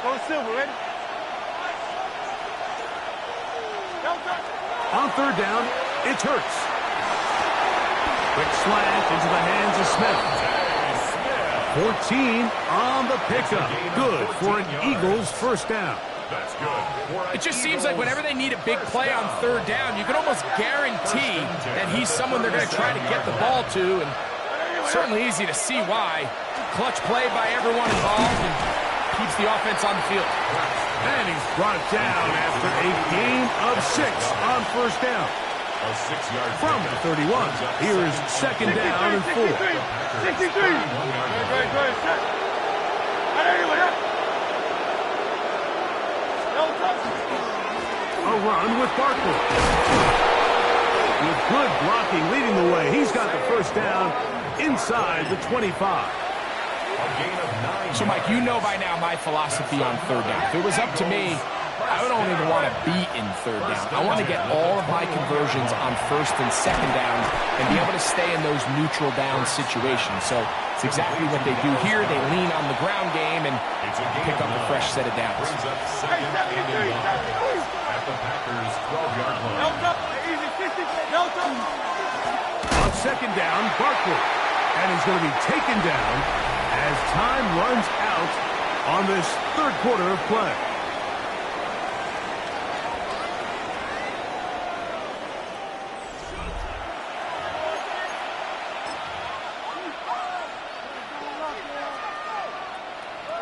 Go Silver, ready? On 3rd down, it's Hurts. Quick slant into the hands of Smith. 14 on the pickup. Good for an Eagles first down. That's good. It just seems like whenever they need a big play on 3rd down, you can almost guarantee that he's someone they're going to try to get the ball to, and certainly easy to see why. Clutch play by everyone involved and keeps the offense on the field. And he's brought down after a gain of 6 on first down. A 6-yard From the 31, here is 2nd down and 4. 63. A run with Barkley. With good blocking leading the way, he's got the first down inside the 25. So, Mike, you know by now my philosophy on 3rd down. If it was up to me, I don't even want to be in 3rd down. I want to get all of my conversions on 1st and 2nd down and be able to stay in those neutral down situations. So it's exactly what they do here. They lean on the ground game and pick up a fresh set of downs. At the Packers' 12-yard line. On 2nd down, Barkley. And he's going to be taken down as time runs out on this 3rd quarter of play.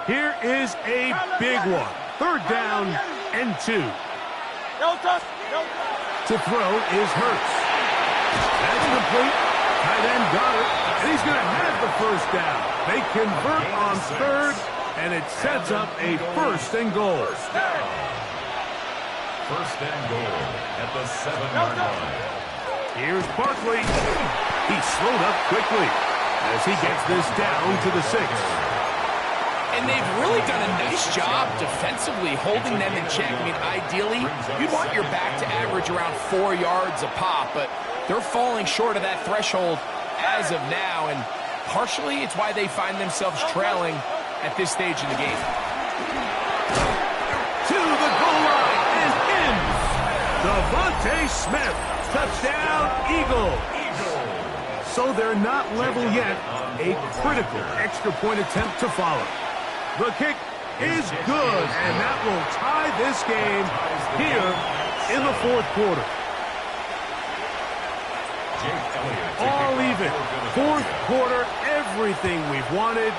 Here is a big one. 3rd down and 2. To throw is Hurts. That's complete. Tight end got it. And he's going to have the first down. They convert on 3rd, and it sets up a 1st and goal. 1st and goal at the 7-yard line. Here's Barkley. He slowed up quickly as he gets this down to the 6. And they've really done a nice job defensively holding them in check. I mean, ideally, you'd want your back to average around 4 yards a pop, but they're falling short of that threshold as of now, and partially it's why they find themselves trailing at this stage in the game. To the goal line and in. Devontae Smith, touchdown, Eagle. So they're not level yet. A critical extra point attempt to follow. The kick is good, and that will tie this game here in the 4th quarter. All even. 4th quarter, everything we've wanted.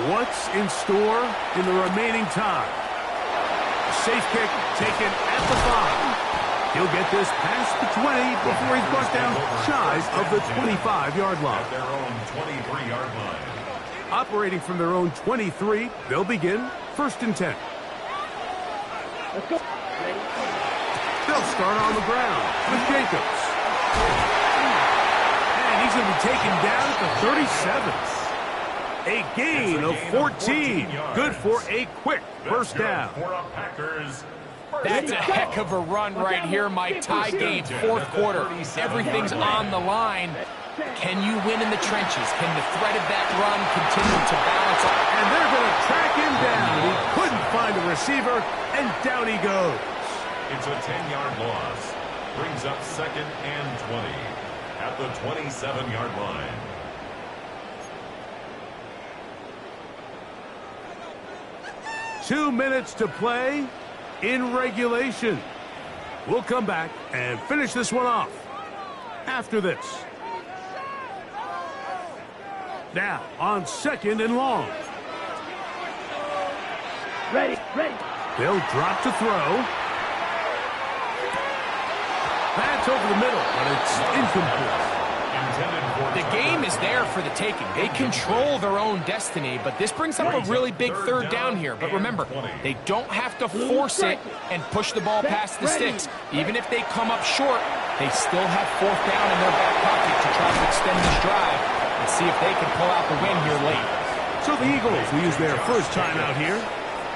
What's in store in the remaining time? safe kick taken at the 5. He'll get this past the 20 before he's brought down shy of the 25-yard line. At their own 23-yard line. Operating from their own 23, they'll begin 1st and 10. Let's go. They'll start on the ground with Jacobs. And he's going to be taken down at the 37. A gain of 14. Good for a quick first down. That's a heck of a run right here, Mike. Tie game, 4th quarter. Everything's on the line. Can you win in the trenches? Can the threat of that run continue to balance? And they're going to track him down. He couldn't find a receiver, and down he goes. It's a 10-yard loss. Brings up 2nd and 20 at the 27-yard line. Two minutes to play in regulation. We'll come back and finish this one off after this. Now on 2nd and long. Ready. They'll drop to throw. That's over the middle, but it's incomplete. The game is there for the taking. They control their own destiny, but this brings up a really big 3rd down here. But remember, they don't have to force it and push the ball past the sticks. Even if they come up short, they still have 4th down in their back pocket to try to extend this drive and see if they can pull out the win here late. So the Eagles will use their first time out here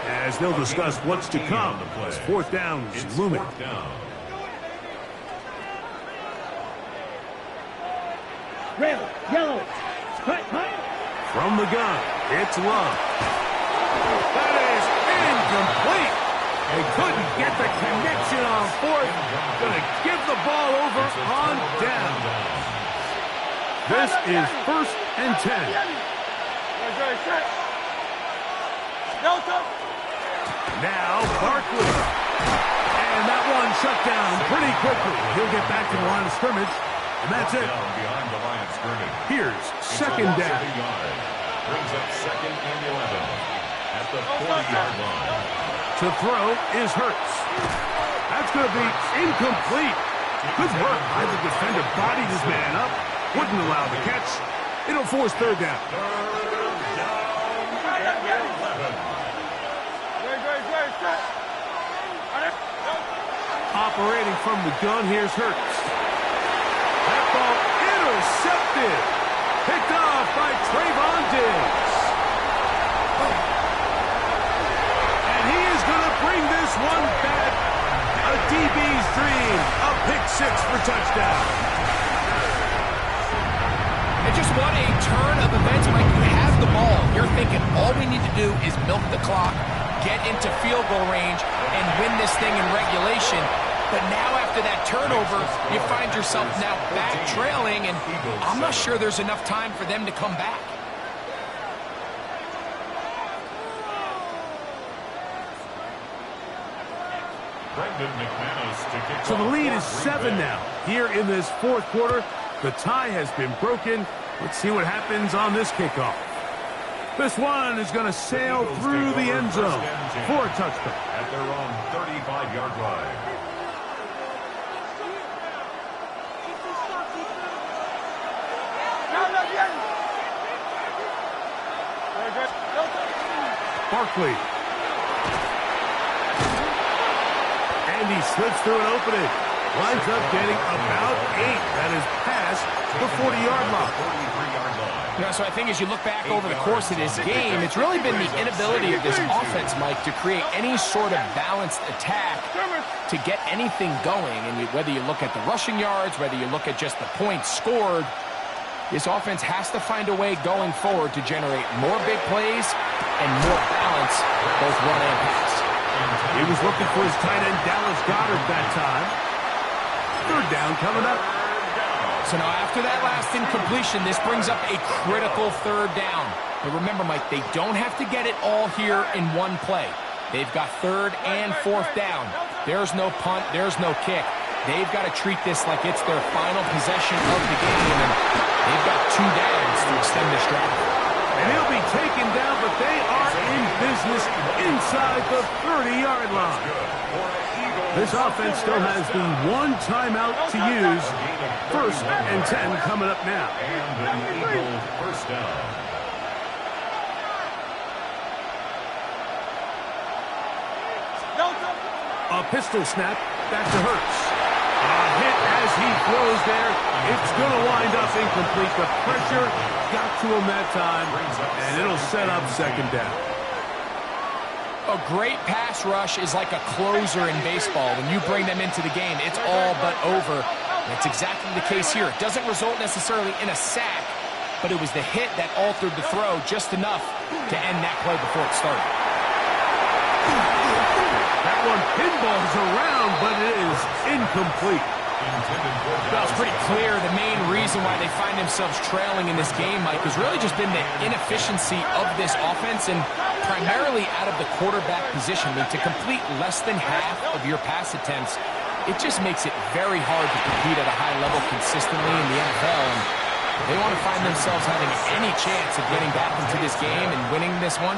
as they'll discuss what's to come as 4th down is looming. Red, yellow. Cut. From the gun, it's Love. That is incomplete. They couldn't get the connection on 4th. Going to give the ball over on down. This is 1st and 10. Now Barkley. And that one shut down pretty quickly. He'll get back to the line of scrimmage. And that's it. Behind the line of scrimmage. Here's 2nd down. Brings up 2nd and 11 at the 40-yard line. To throw is Hurts. That's going to be incomplete. Good work by the defender. Bodied his man up. Wouldn't allow the catch. It'll force 3rd down. Operating from the gun, here's Hurts. That ball intercepted. Picked off by Trayvon Diggs. And he is going to bring this one back. A DB's dream. A pick 6 for touchdown. And just what a turn of events, Mike. You have the ball. You're thinking all we need to do is milk the clock, get into field goal range, and win this thing in regulation. But now after that turnover, you find yourself now back trailing, and I'm not sure there's enough time for them to come back. So the lead is 7 now. Here in this 4th quarter, the tie has been broken. Let's see what happens on this kickoff. This one is going to sail through the end zone for a touchdown. At their own 35-yard line. Barkley. And he slips through an opening. Lines up getting about 8. That is past the 40-yard line. You know, so I think as you look back over the course of this game, it's really been the inability of this offense, Mike, to create any sort of balanced attack to get anything going. And whether you look at the rushing yards, whether you look at just the points scored, this offense has to find a way going forward to generate more big plays and more balance, both run and pass. He was looking for his tight end, Dallas Goedert, that time. 3rd down coming up. So now after that last incompletion, this brings up a critical 3rd down. But remember, Mike, they don't have to get it all here in one play. They've got 3rd and 4th down. There's no punt. There's no kick. They've got to treat this like it's their final possession of the game, and they've got 2 downs to extend this drive. A And he'll be taken down, but they are in business inside the 30-yard line. This offense still has the one timeout to use. 1st and 10 coming up now. And the Eagles first down. A pistol snap back to Hurts. A hit as he throws there. It's going to wind up incomplete. The pressure got to him that time, and it'll set up 2nd down. A great pass rush is like a closer in baseball. When you bring them into the game, it's all but over. That's exactly the case here. It doesn't result necessarily in a sack, but it was the hit that altered the throw just enough to end that play before it started. That one pinballs around, but it is incomplete. Well, it's pretty clear the main reason why they find themselves trailing in this game, Mike, has really just been the inefficiency of this offense and primarily out of the quarterback position. I mean, to complete less than half of your pass attempts, it just makes it very hard to compete at a high level consistently in the NFL. And they want to find themselves having any chance of getting back into this game and winning this one.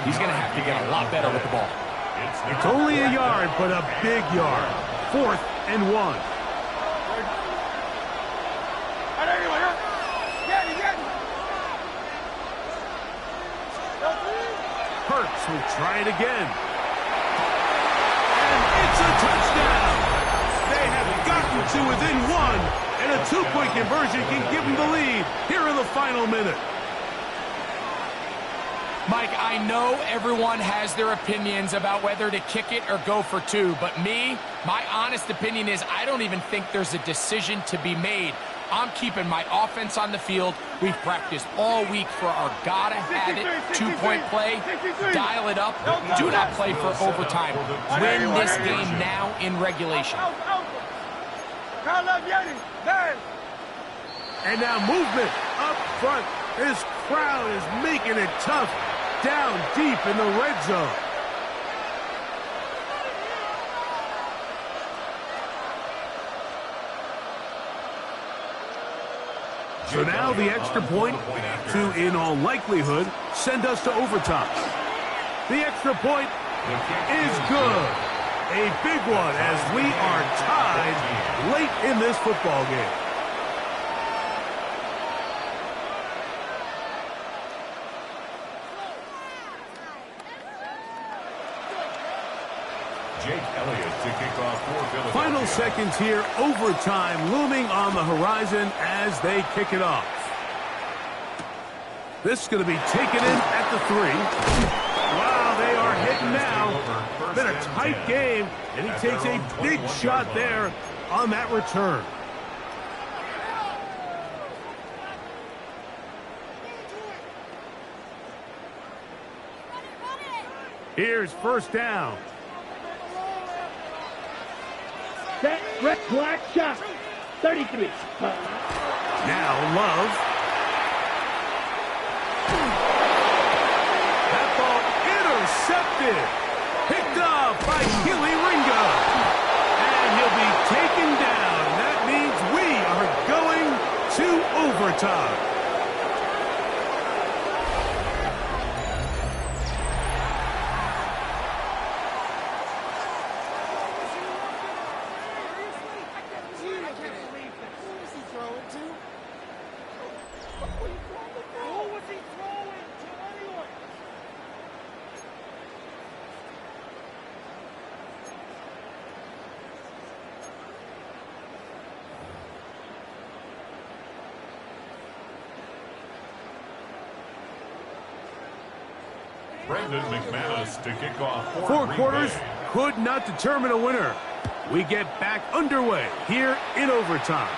He's going to have to get a lot better with the ball. It's only a yard, but a big yard. 4th and 1. Hurts will try it again. And it's a touchdown. They have gotten to within 1, and a 2-point conversion can give them the lead here in the final minute. Mike, I know everyone has their opinions about whether to kick it or go for 2, but my honest opinion is I don't even think there's a decision to be made. I'm keeping my offense on the field. We've practiced all week for our gotta-have-it 2-point play. Dial it up. Do not play for overtime. Win this game now in regulation. And now movement up front. This crowd is making it tough down deep in the red zone. So now the extra point to, in all likelihood, send us to overtime. The extra point is good. A big one as we are tied late in this football game. Final seconds here, overtime looming on the horizon as they kick it off. This is going to be taken in at the 3. Wow, they are hitting now. Been a tight game, and he takes a big shot there on that return. Here's 1st down. Set, red, black, shot. 33. Now Love. That ball intercepted. Picked off by Keely Ringo. And he'll be taken down. That means we are going to overtime. Brendan McManus to kick off 4 quarters could not determine a winner. We get back underway here in overtime.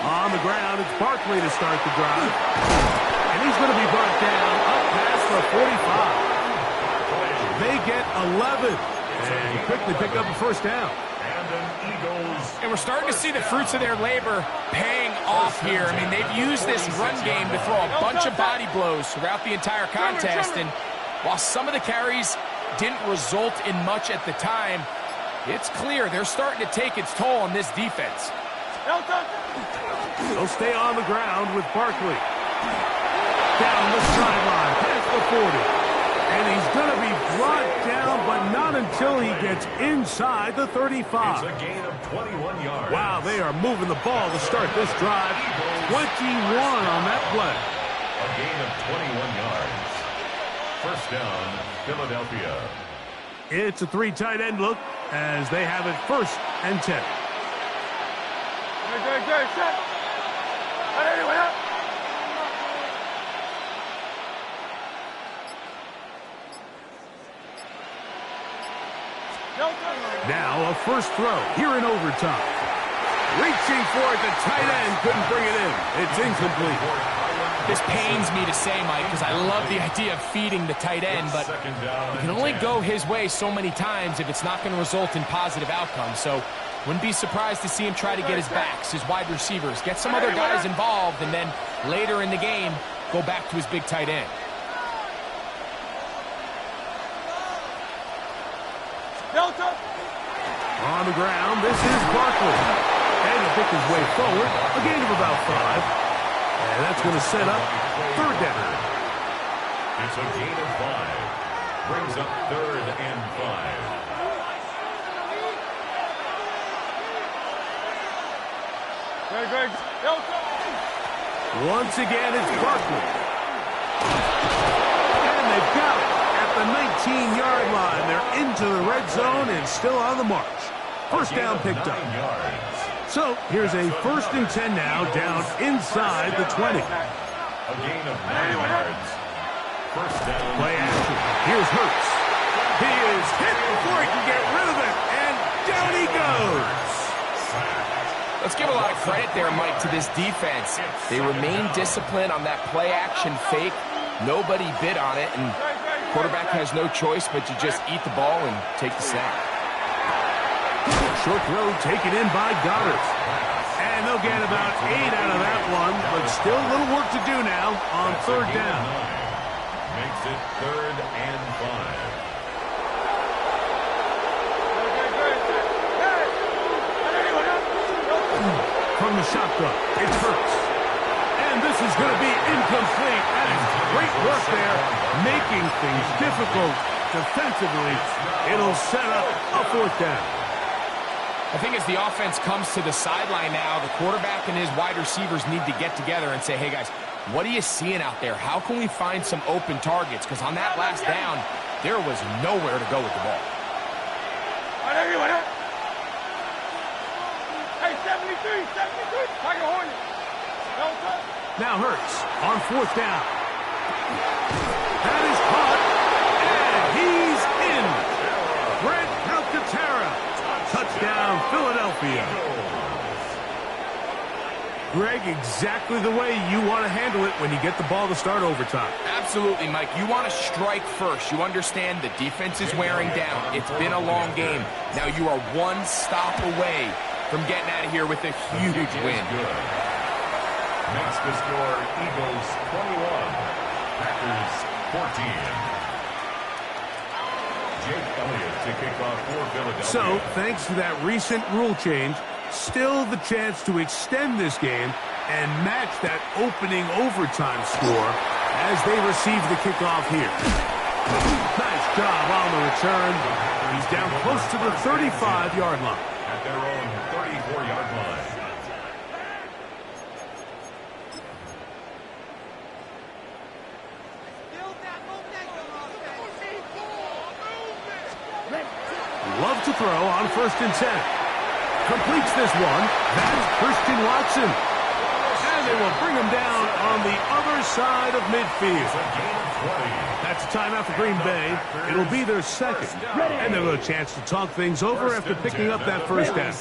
On the ground, it's Barkley to start the drive. And he's going to be brought down up past the 45. They get 11 and quickly pick up a 1st down. And an Eagles. And we're starting to see the fruits of their labor paying off here. I mean, they've used this run game to throw a bunch of body blows throughout the entire contest. And while some of the carries didn't result in much at the time, it's clear they're starting to take its toll on this defense. They'll stay on the ground with Barkley. Down the sideline, past the 40. And he's going to be brought down, but not until he gets inside the 35. It's a gain of 21 yards. Wow, they are moving the ball to start this drive. 21 on that play. A gain of 21 yards. First down, Philadelphia. It's a 3 tight end look as they have it 1st and 10. Good, set. Anyway, up. Now a first throw here in overtime. Reaching for it, the tight end couldn't bring it in. It's incomplete. This pains me to say, Mike, because I love the idea of feeding the tight end, but you can only go his way so many times if it's not going to result in positive outcomes. So wouldn't be surprised to see him try to get his backs, his wide receivers, get some other guys involved, and then later in the game, go back to his big tight end. On the ground, this is Barkley. And he'll pick his way forward, a gain of about 5. And that's going to set up 3rd down. It's a gain of 5. Brings up 3rd and 5. Once again, it's Barkley. And they've got it at the 19-yard line. They're into the red zone and still on the march. First down picked up. So here's a 1st and 10 now, down inside the 20. A gain of 9 yards. First down. Play action. Here's Hurts. He is hit before he can get rid of it, and down he goes. Let's give a lot of credit there, Mike, to this defense. They remain disciplined on that play action fake. Nobody bid on it, and quarterback has no choice but to just eat the ball and take the snap. Short throw taken in by Goddard. And they'll get about 8 out of that one, but still a little work to do now on 3rd down. Makes it 3rd and 5. From the shotgun, it's Hurts. And this is going to be incomplete. That is great work there, making things difficult defensively. It'll set up a 4th down. I think as the offense comes to the sideline now, the quarterback and his wide receivers need to get together and say, hey, guys, what are you seeing out there? How can we find some open targets? Because on that last down, there was nowhere to go with the ball. Hey, 73. Tiger Hornet. Now Hurts on 4th down. That is caught, and he's in. Brent Calcaterra. Touchdown, Philadelphia. Greg, exactly the way you want to handle it when you get the ball to start overtime. Absolutely, Mike. You want to strike first. You understand the defense is wearing down. It's been a long game. Now you are one stop away from getting out of here with a huge win. Makes the score Eagles 21, Packers 14. Jake Elliott to kick off for Philadelphia. So, thanks to that recent rule change, still the chance to extend this game and match that opening overtime score as they receive the kickoff here. Nice job on the return. He's down close to the 35-yard line. At their own 34-yard line. Love to throw on 1st and 10. Completes this one. That is Christian Watson. And they will bring him down on the other side of midfield. That's a timeout for Green Bay. It'll be their 2nd. And they'll have a chance to talk things over after picking up that 1st down.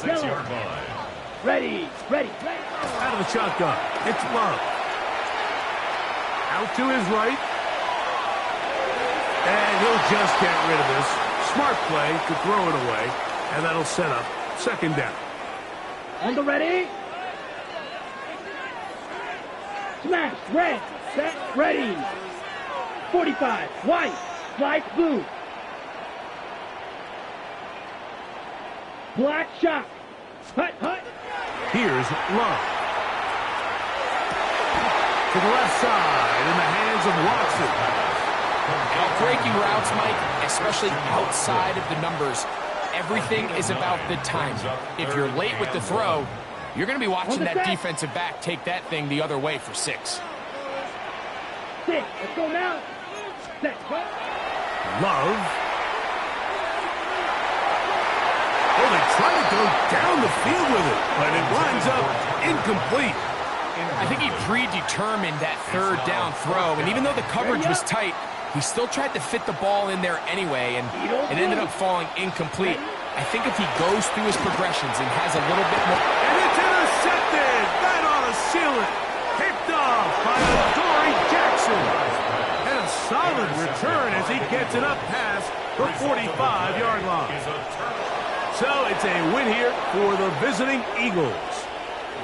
Ready. Out of the shotgun. It's Love. Out to his right. And he'll just get rid of this. Smart play to throw it away. And that'll set up second down. On the ready. Smash, red, set, ready. 45, white, slice blue. Black shot. Hut, hut. Here's Love. To the left side in the hands of Watson. Out-breaking routes, Mike, especially outside of the numbers. Everything is about the timing. If you're late with the throw, you're going to be watching that defensive back take that thing the other way for 6. 6, let's go now. Set, cut. Love. Oh, they try to go down the field with it, but it winds up incomplete. I think he predetermined that third down throw, and even though the coverage was tight, he still tried to fit the ball in there anyway, and it ended up falling incomplete. I think if he goes through his progressions and has a little bit more... And it's intercepted! That ought to seal it! Picked off by Dory Jackson! And a solid return as he gets it up past the 45-yard line. So it's a win here for the visiting Eagles.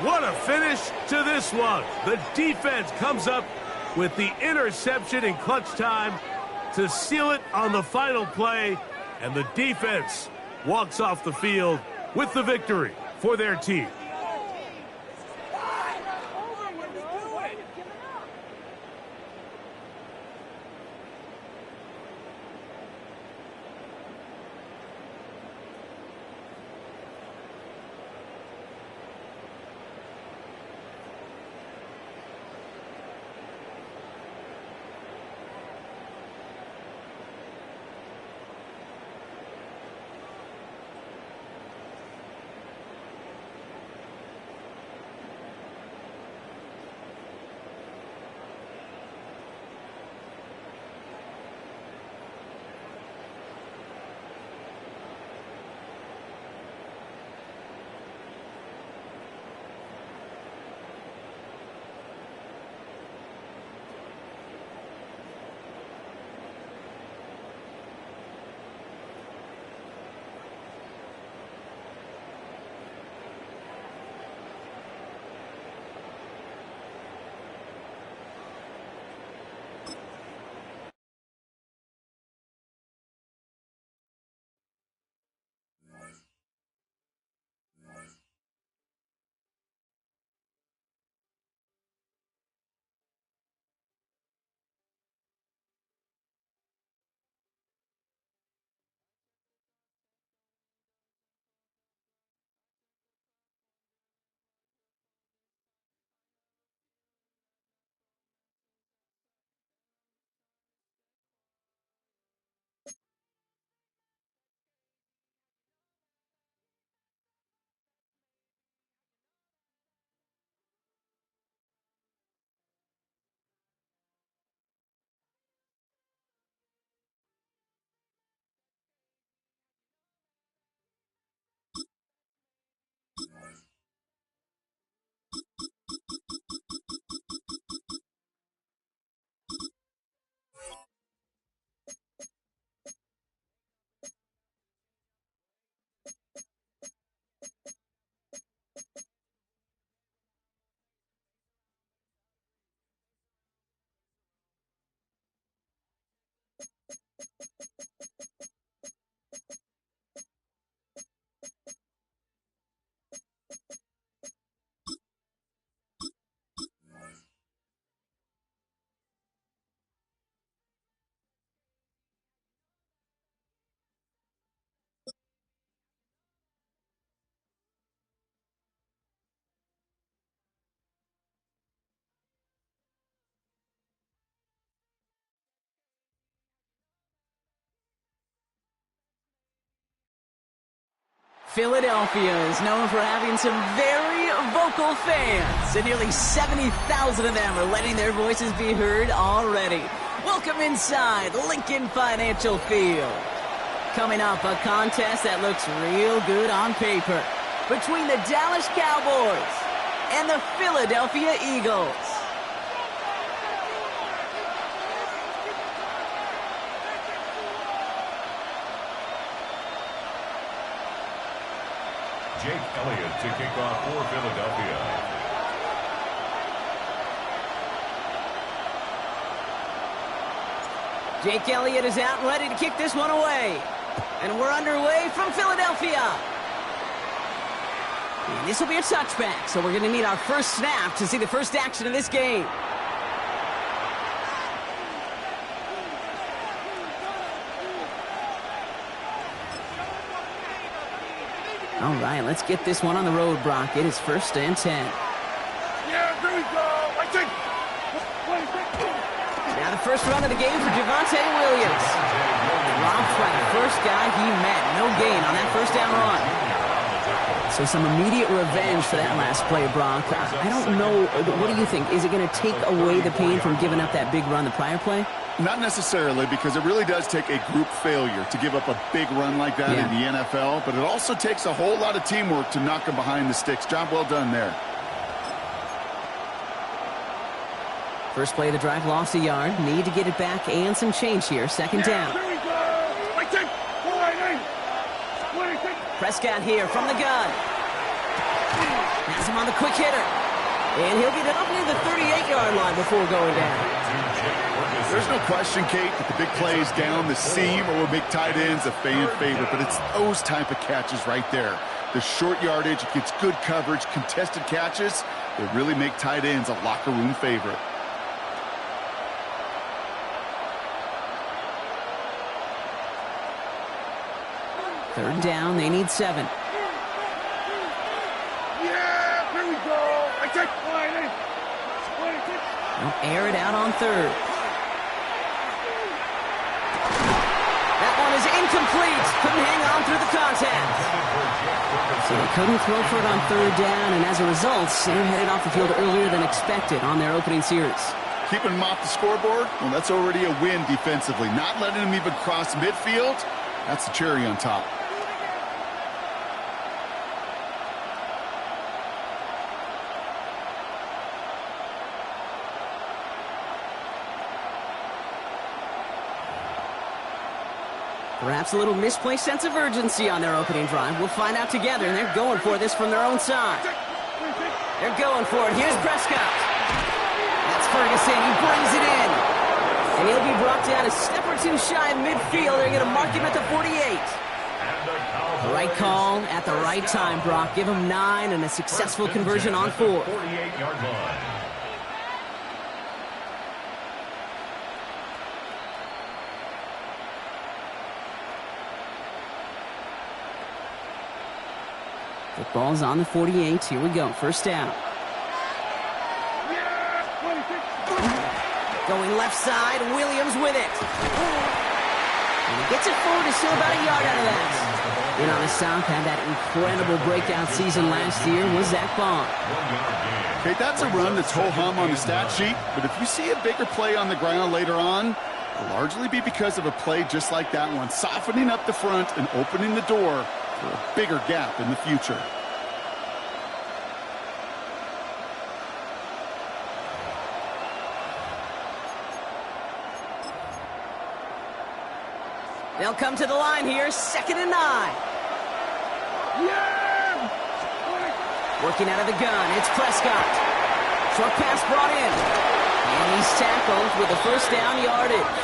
What a finish to this one. The defense comes up with the interception in clutch time to seal it on the final play, and the defense walks off the field with the victory for their team. Philadelphia is known for having some very vocal fans, and nearly 70,000 of them are letting their voices be heard already. Welcome inside Lincoln Financial Field. Coming up, a contest that looks real good on paper between the Dallas Cowboys and the Philadelphia Eagles. Jake Elliott to kick off for Philadelphia. Jake Elliott is out and ready to kick this one away. And we're underway from Philadelphia. And this will be a touchback, so we're going to need our first snap to see the first action of this game. All right, let's get this one on the road, Brock. It is 1st and 10. Yeah, here we go. I think. Now the first run of the game for Javonte Williams. Dropped by the first guy he met. No gain on that first down run. So some immediate revenge for that last play, Brock. I don't know. What do you think? Is it going to take away the pain from giving up that big run the prior play? Not necessarily, because it really does take a group failure to give up a big run like that in the NFL, but it also takes a whole lot of teamwork to knock them behind the sticks. Job well done there. First play of the drive, lost a yard. Need to get it back and some change here. 2nd down. Here we go. I think. Prescott here from the gun. Has him on the quick hitter. And he'll get it up near the 38-yard line before going down. There's no question, Kate, that the big plays down the seam or will make tight ends a fan favorite, but it's those type of catches right there. The short yardage, it gets good coverage, contested catches that really make tight ends a locker room favorite. Third down, they need 7. Yeah, here we go. I take. They'll air it out on 3rd. That one is incomplete. Couldn't hang on through the contact. So they couldn't throw for it on 3rd down, and as a result, they're headed off the field earlier than expected on their opening series. Keeping them off the scoreboard, well, that's already a win defensively. Not letting them even cross midfield, that's the cherry on top. Perhaps a little misplaced sense of urgency on their opening drive. We'll find out together, and they're going for this from their own side. They're going for it. Here's Prescott. That's Ferguson. He brings it in. And he'll be brought down a step or two shy of midfield. They're going to mark him at the 48. The right call at the right time, Brock. Give him 9 and a successful conversion on 4. 48-yard line. Football's on the 48. Here we go. First down. Going left side. Williams with it. And he gets it forward to still about a yard out of that. In on the South, had that incredible breakout season last year was Zach Bond. Okay, that's a run that's ho-hum on the stat sheet, but if you see a bigger play on the ground later on, it'll largely be because of a play just like that one, softening up the front and opening the door for a bigger gap in the future. They'll come to the line here, 2nd and 9. Yeah! Working out of the gun, it's Prescott. Short pass brought in. And he's tackled with the first down yardage.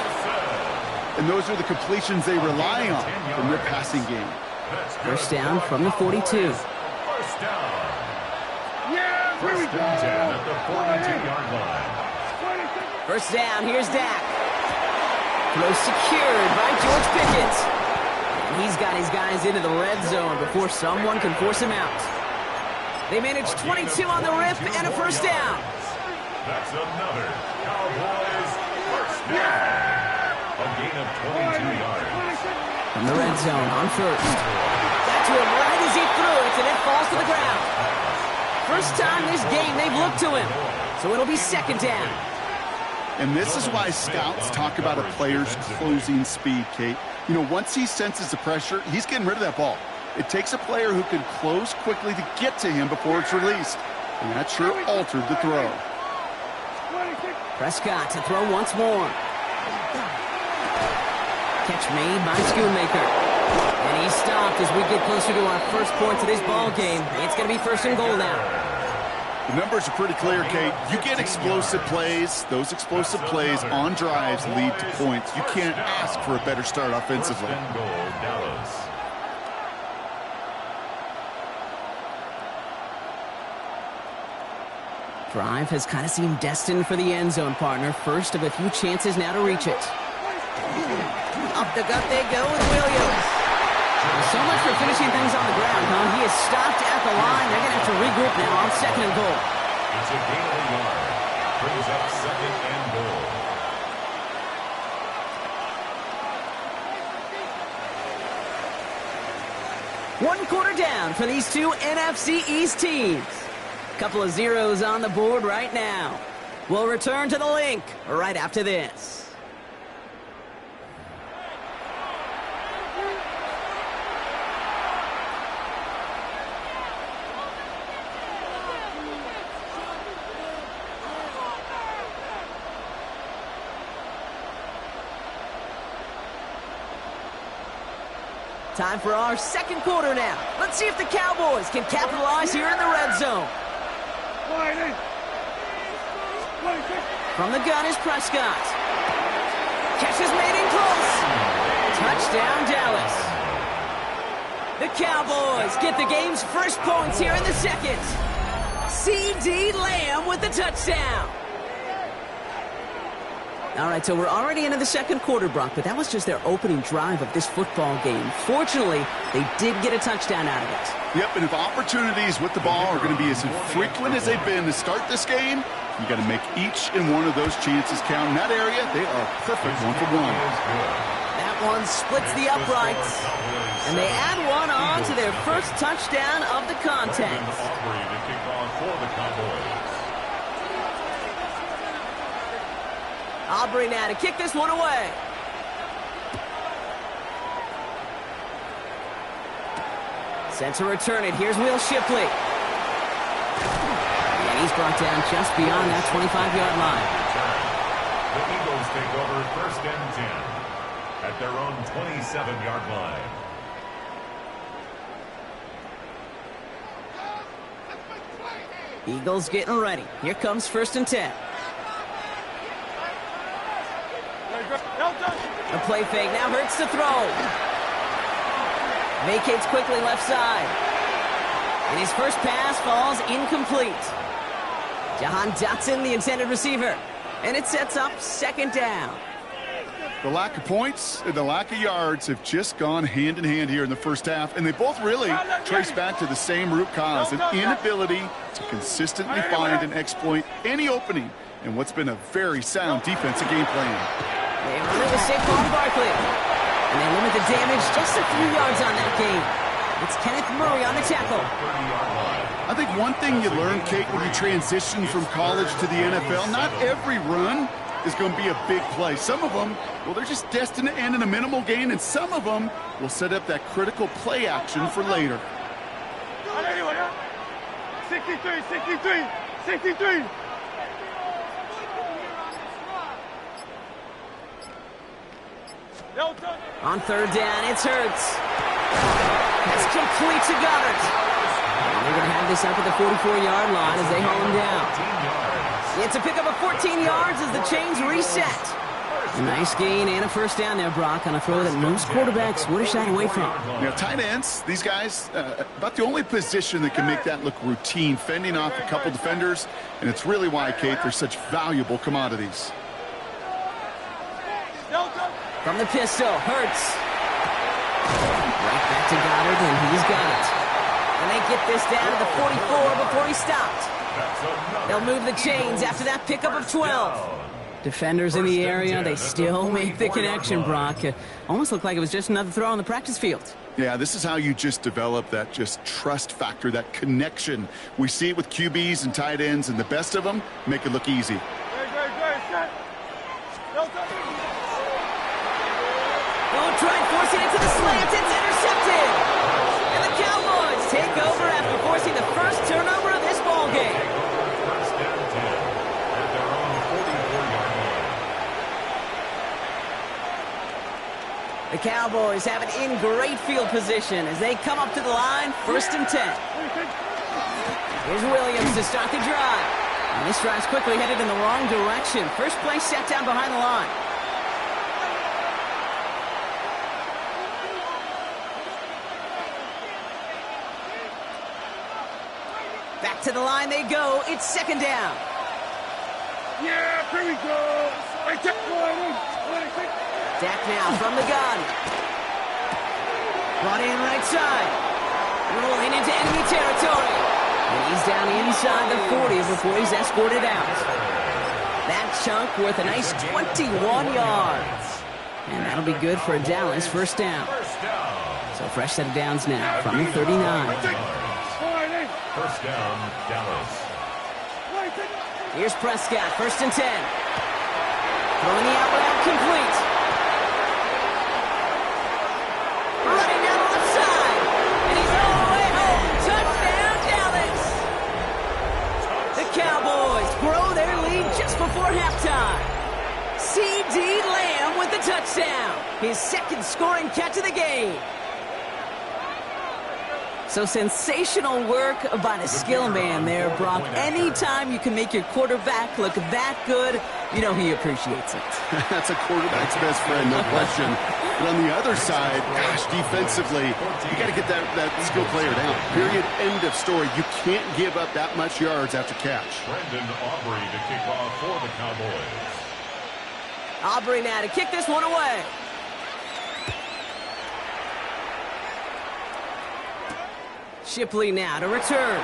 And those are the completions they rely on from their passing game. First down from the 42. First down. Yeah, here we First go. and 10 at the 42-yard line. First down, here's Dak. Throw secured by George Pickens. And he's got his guys into the red zone before someone can force him out. They managed 22 on the rip and a first down. That's another Cowboys first down. A gain of 22 yards. From the red zone on first. Got to him right as he threw it, and it falls to the ground. First time this game they've looked to him. So it'll be 2nd down. And this is why scouts talk about a player's closing speed, Kate. You know, once he senses the pressure, he's getting rid of that ball. It takes a player who can close quickly to get to him before it's released. And that sure altered the throw. Prescott to throw once more. Catch made by Schoonmaker. And he's stopped as we get closer to our first points of this ball game. It's going to be first and goal now. The numbers are pretty clear, Kate. You get explosive plays. Those explosive plays on drives lead to points. You can't ask for a better start offensively. First and goal, Dallas. Drive has kind of seemed destined for the end zone, partner. First of a few chances now to reach it. Up the gut they go with Williams. So much for finishing things on the ground, huh? He is stopped at the line. They're going to have to regroup now on second and goal. It's a gain of a yard. Brings up second and goal. One quarter down for these two NFC East teams. Couple of zeros on the board right now. We'll return to the link right after this. Time for our second quarter now. Let's see if the Cowboys can capitalize here in the red zone. From the gun is Prescott. Catch is made in close. Touchdown, Dallas. The Cowboys get the game's first points here in the second. C.D. Lamb with the touchdown. All right, so we're already into the second quarter, Brock, but that was just their opening drive of this football game. Fortunately, they did get a touchdown out of it. Yep, and if opportunities with the ball are going to be as infrequent as they've been to start this game, you got to make each and one of those chances count. In that area, they are perfect one-for-one. That one splits the uprights, and they add one on to their first touchdown of the contest. Aubrey now to kick this one away. Set to return it. Here's Will Shipley. And he's brought down just beyond that 25-yard line. The Eagles take over first and 10 at their own 27-yard line. Eagles getting ready. Here comes first and 10. The play fake now hurts to throw. Vacates quickly left side. And his first pass falls incomplete. Jahan Dotson, the intended receiver. And it sets up second down. The lack of points and the lack of yards have just gone hand in hand here in the first half, and they both really trace back to the same root cause, an inability to consistently find and exploit any opening in what's been a very sound defensive game plan. They run it with Saquon Barkley. And they limit the damage just a few yards on that game. It's Kenneth Murray on the tackle. I think one thing you learn, Kate, when you transition from college to the NFL, not every run is going to be a big play. Some of them, well, they're just destined to end in a minimal gain, and some of them will set up that critical play action for later. 63, 63, 63. On third down, it's Hurts. That's complete to Goddard. And they're going to have this up at the 44-yard line as they haul him down. It's a pickup of 14 yards as the chains reset. A nice gain and a first down there, Brock, on a throw that most quarterbacks would have shied away from. You know, tight ends, these guys, about the only position that can make that look routine, fending off a couple defenders, and it's really why, Kate, they're such valuable commodities. From the pistol, Hurts. Right back to Goddard, and he's got it. And they get this down to the 44 before he stopped. They'll move the chains after that pickup of 12. Defenders in the area, they still make the connection, Brock. Almost looked like it was just another throw on the practice field. Yeah, this is how you just develop that just trust factor, that connection. We see it with QBs and tight ends, and the best of them make it look easy. Tried forcing it to the slant. It's intercepted. And the Cowboys take over after forcing the first turnover of this ball game. First down 10 at their own 44-yard line. The Cowboys have it in great field position as they come up to the line, 1st and 10. Here's Williams to start the drive. And this drive's quickly headed in the wrong direction. First play set down behind the line. Back to the line they go. It's 2nd down. Yeah, here we go. Dak now from the gun. Brought in right side. Rolling into enemy territory. And he's down inside the 40 before he's escorted out. That chunk worth a nice 21 yards. And that'll be good for a Dallas 1st down. So fresh set of downs now from the 39. 1st down, Dallas. Here's Prescott, 1st and 10. Throwing the out route complete. Running down the left side. And he's all the way home. Touchdown, Dallas. The Cowboys grow their lead just before halftime. C.D. Lamb with the touchdown. His 2nd scoring catch of the game. So sensational work by the skill man there, Brock. Anytime you can make your quarterback look that good, you know he appreciates it. That's a quarterback's best friend, no question. But on the other side, gosh, defensively, you got to get that skill player down. Period, end of story. You can't give up that much yards after catch. Brendan Aubrey to kick off for the Cowboys. Aubrey now to kick this one away. Shipley now to return.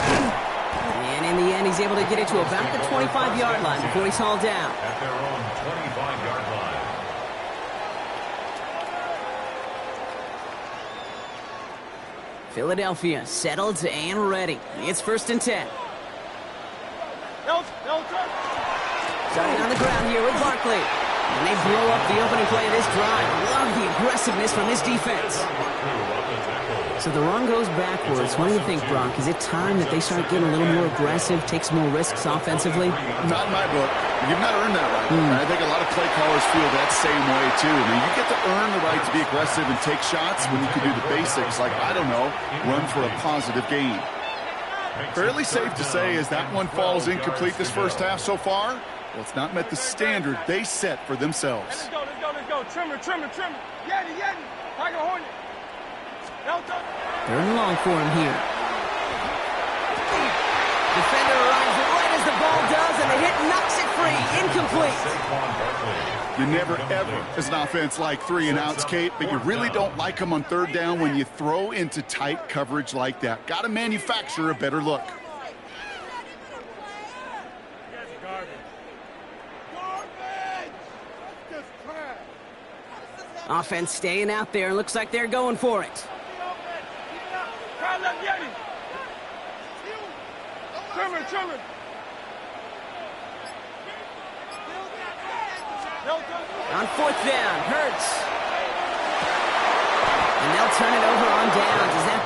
And in the end, he's able to get it to about the 25-yard line before he's hauled down. At their own 25-yard line. Philadelphia settled and ready. It's 1st and 10. Starting on the ground here with Barkley. And they blow up the opening play of this drive. Love the aggressiveness from this defense. So the run goes backwards. What do you think, Brock? Is it time that they start getting a little more aggressive, take some more risks offensively? Not in my book. You've not earned that right. I think a lot of play callers feel that same way, too. I mean, you get to earn the right to be aggressive and take shots when you can do the basics, like, I don't know, run for a positive gain. Fairly safe to say, as that one falls incomplete this 1st half so far, well, it's not met the standard they set for themselves. Let's go. Trimmer. Yeti. Tiger Hornet. Delta. 3rd and long for him here. Defender arrives right as the ball does, and the hit knocks it free. Incomplete. You never, ever, as an offense, like 3 and outs, Kate, but you really don't like them on 3rd down when you throw into tight coverage like that. Got to manufacture a better look. Offense staying out there. Looks like they're going for it. Trimmer. On 4th down, Hurts. And they'll turn it over on downs as that